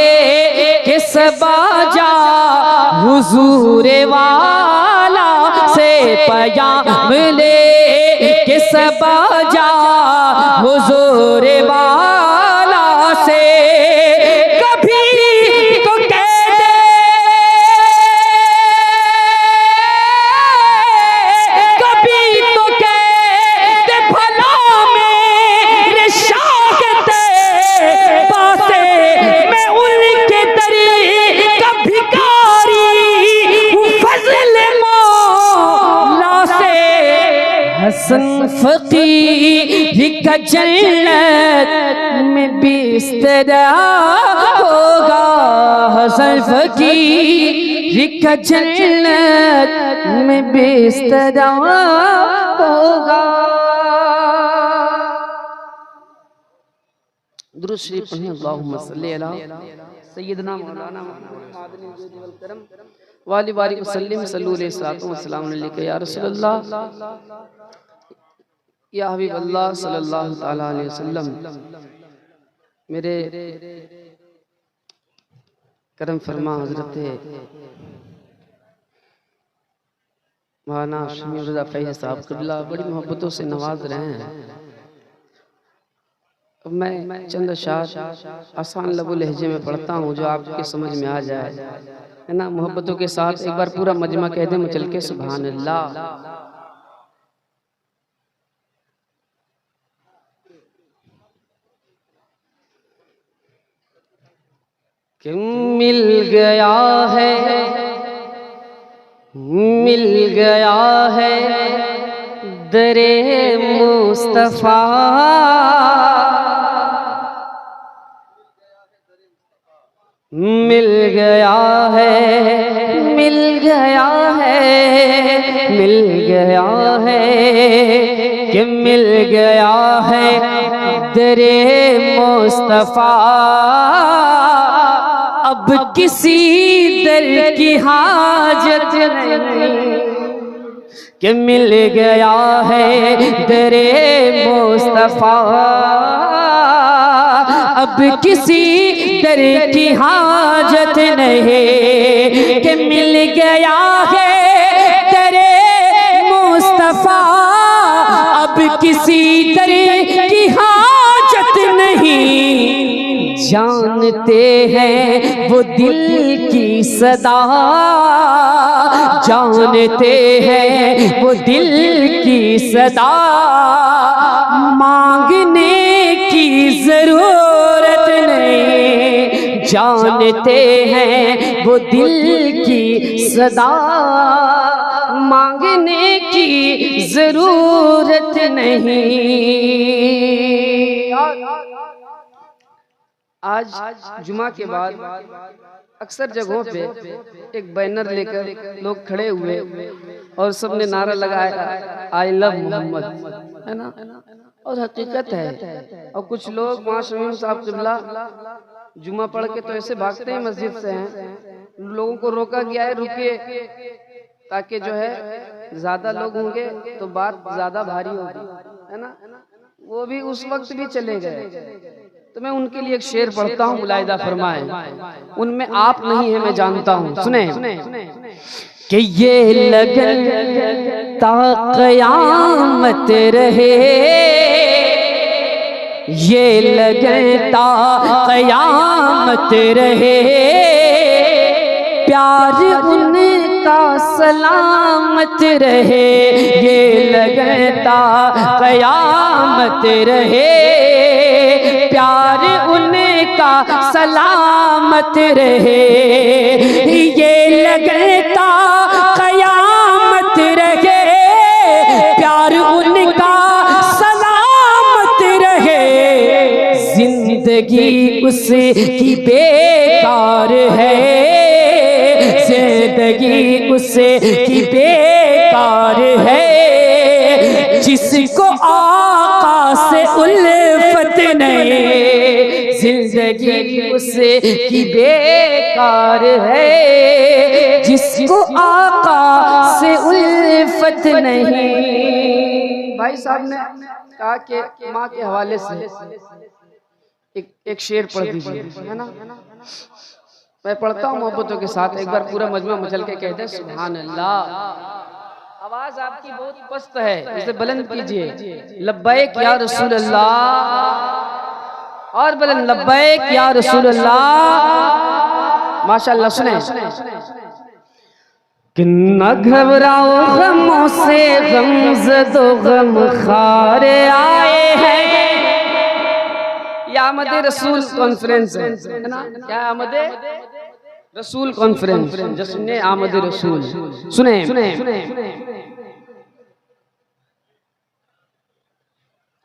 के सबाजा हुजूर वाला से, पयाम ले के सबाजा हुजूर वाला से। कभी तो कह दे, कभी तो कह दे भला मेरे शागिर्दे बाते, मैं उनके तरीक़ा भिखारी हूँ फज़ल मौला से। हसन फ़कीर का जन्नत में बिस्तरा होगा, हसन फ़कीर का जन्नत में बिस्तरा होगा। दुरूद शरीफ पढ़ें, अल्लाहुम्मा सल्ली अला सय्यिदना मौलाना मुहम्मद वाली बारिक वसल्लिम सल्लल्लाहु अलैहि वसल्लम अलैका या रसूलल्लाह या हबीब अल्लाह सल्लल्लाहु तआला अलैहि वसल्लम। मेरे करम फरमा हजरत मौलाना शमीम रज़ा फैज़ साहब क़िबला बड़ी मोहब्बतों से नवाज रहे हैं। अब मैं चंद अशार आसान लबो लहजे में पढ़ता हूँ जो आपके समझ में आ जाए, है ना। मोहब्बतों के साथ एक बार पूरा मजमा कह दे मचल के सुभान अल्लाह। कि मिल गया है, मिल गया है दरे मुस्तफा, मिल गया है, मिल गया है, मिल गया है, कि मिल गया है दरे मुस्तफा। अब किसी दर की हाजत नहीं, कि मिल गया है दरे मुस्तफा। अब किसी दर की हाजत नहीं, कि मिल गया है दरे मुस्तफा। अब किसी दर की हाजत नहीं, जानते हैं वो दिल की सदा, जानते हैं वो दिल की सदा। मांगने की जरूरत नहीं, जानते हैं वो दिल की सदा। मांगने की जरूरत नहीं। आज जुमा के बाद अक्सर जगहों पे एक बैनर लेकर लोग खड़े हुए और सबने नारा लगाया आई लव मोहम्मद, है ना। और हकीकत है। और कुछ लोग वहाँ शमीम साहब क़िबला जुमा पढ़ के तो ऐसे भागते हैं मस्जिद से हैं, लोगों को रोका गया है रुकिए, ताकि जो है ज्यादा लोग होंगे तो बात ज्यादा भारी होगी, है ना। वो भी उस वक्त भी चले गए। तो मैं उनके लिए एक शेर पढ़ता हूँ, मुलाहिदा फरमाए। उनमें आप नहीं है मैं जानता हूँ, सुने कि ये लगन ता क़यामत रहे, ये लगन ता क़यामत रहे। प्यार उनका सलामत रहे, ये लगन ता क़यामत रहे। प्यार उनका सलामत रहे, ये लगता क़यामत रहे। प्यार उनका सलामत रहे। जिंदगी उसकी बेकार है, जिंदगी उसकी बेकार है। जिसको आका से नहीं, जिंदगी उससे की बेकार है जिसको आका से उल्फत नहीं। भाई साहब ने कहा कि माँ के हवाले से एक शेर पढ़ दीजिए, है ना। मैं पढ़ता हूँ मोहब्बतों के साथ, एक बार पूरा मजमा मचल के कह दे सुभान अल्लाह। आवाज आपकी बहुत पस्त है, इसे बुलंद कीजिए। लब्बैक या रसूल अल्लाह, और बुलंद लब्बैक या रसूल अल्लाह। माशाअल्लाह सुने। कि न घबराओ गमों से, गमज़दो गम खार आए हैं। आमद रसूल कॉन्फ्रेंस है ना, क्या आमद रसूल कॉन्फ्रेंस, जश्न आमद रसूल। सुने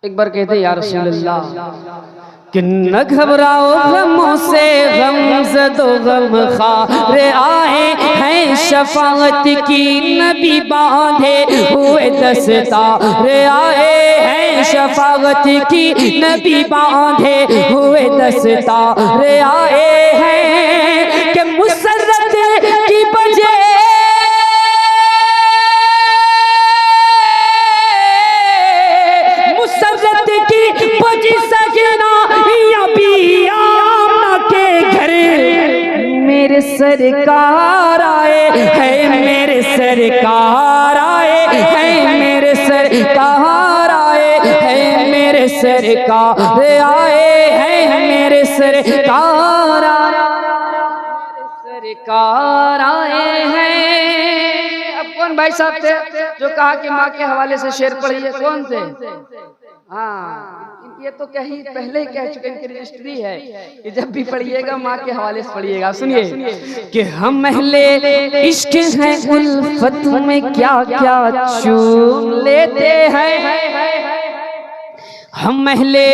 एक बार कहते या रसूल अल्लाह कि न घबराओ गमों से, गमज़दो गम खार आए हैं। शफाअत की नबी बांधे हुए दस्तार आए हैं। शफाअत की नबी बांधे हुए दस्तार आए हैं। कि मुसर्रत की बजे मेरे सरकार आए हैं, मेरे सरकार आए हैं, मेरे सरकार आए हैं, मेरे सरकार आए हैं, मेरे सरकार आए हैं। अब कौन भाई साहब थे जो कहा कि माँ के हवाले से शेर पढ़िए, कौन थे? हाँ, ये तो कहीं पहले ही कह चुके, इनकी रजिस्ट्री है कि जब भी पढ़िएगा माँ के हवाले से पढ़िएगा। सुनिए कि हम अहले इश्क हैं, उल्फत में क्या क्या चूम लेते हैं। हम अहले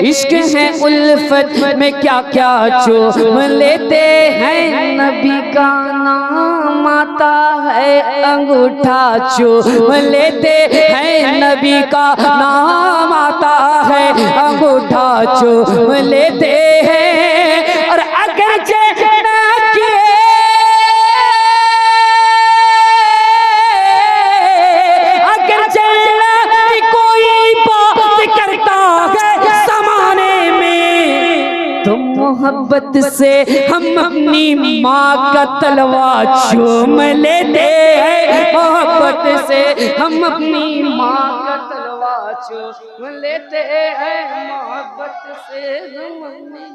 इश्क हैं, उल्फत में क्या क्या चूम लेते हैं। नबी का नाम आता है, अंगूठा चूम लेते हैं। नबी का नाम आता है, अंगूठा चूम लेते हैं। और अगर मोहब्बत से हम अपनी माँ का तलवा चूम लेते हैं। मोहब्बत से हम अपनी माँ का तलवा चूम लेते हैं। मोहब्बत से हम अपनी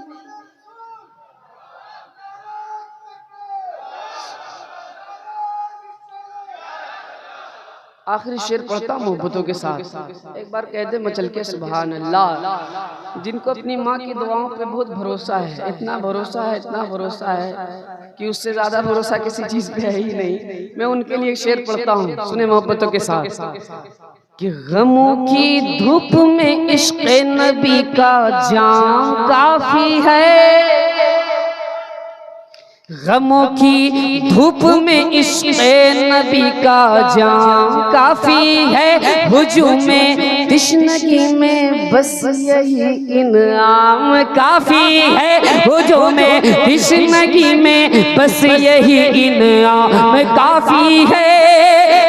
आखिरी शेर पढ़ता मोहब्बतों के साथ, एक बार कह दे मचल के सुभान अल्लाह। जिनको अपनी माँ की दुआओं पे बहुत भरोसा है, इतना भरोसा है, इतना भरोसा है कि उससे ज्यादा भरोसा किसी चीज पे है ही नहीं, मैं उनके लिए एक शेर पढ़ता हूँ, सुने मोहब्बतों के साथ। कि गमों की धूप में इश्क नबी का जाम काफी है। गमों की धूप में इश्क़ नबी का जाम काफी है। हुजूम में तिश्नगी में बस यही इनाम काफी है। हुजूम में तिश्नगी में बस यही इनाम काफी है।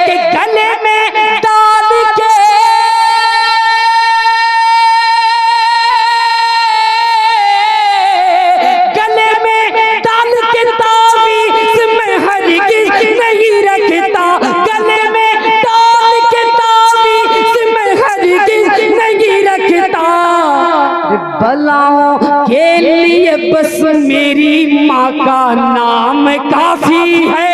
कि गले में डाल के बलाओं के लिए बस मेरी माँ का नाम काफी है।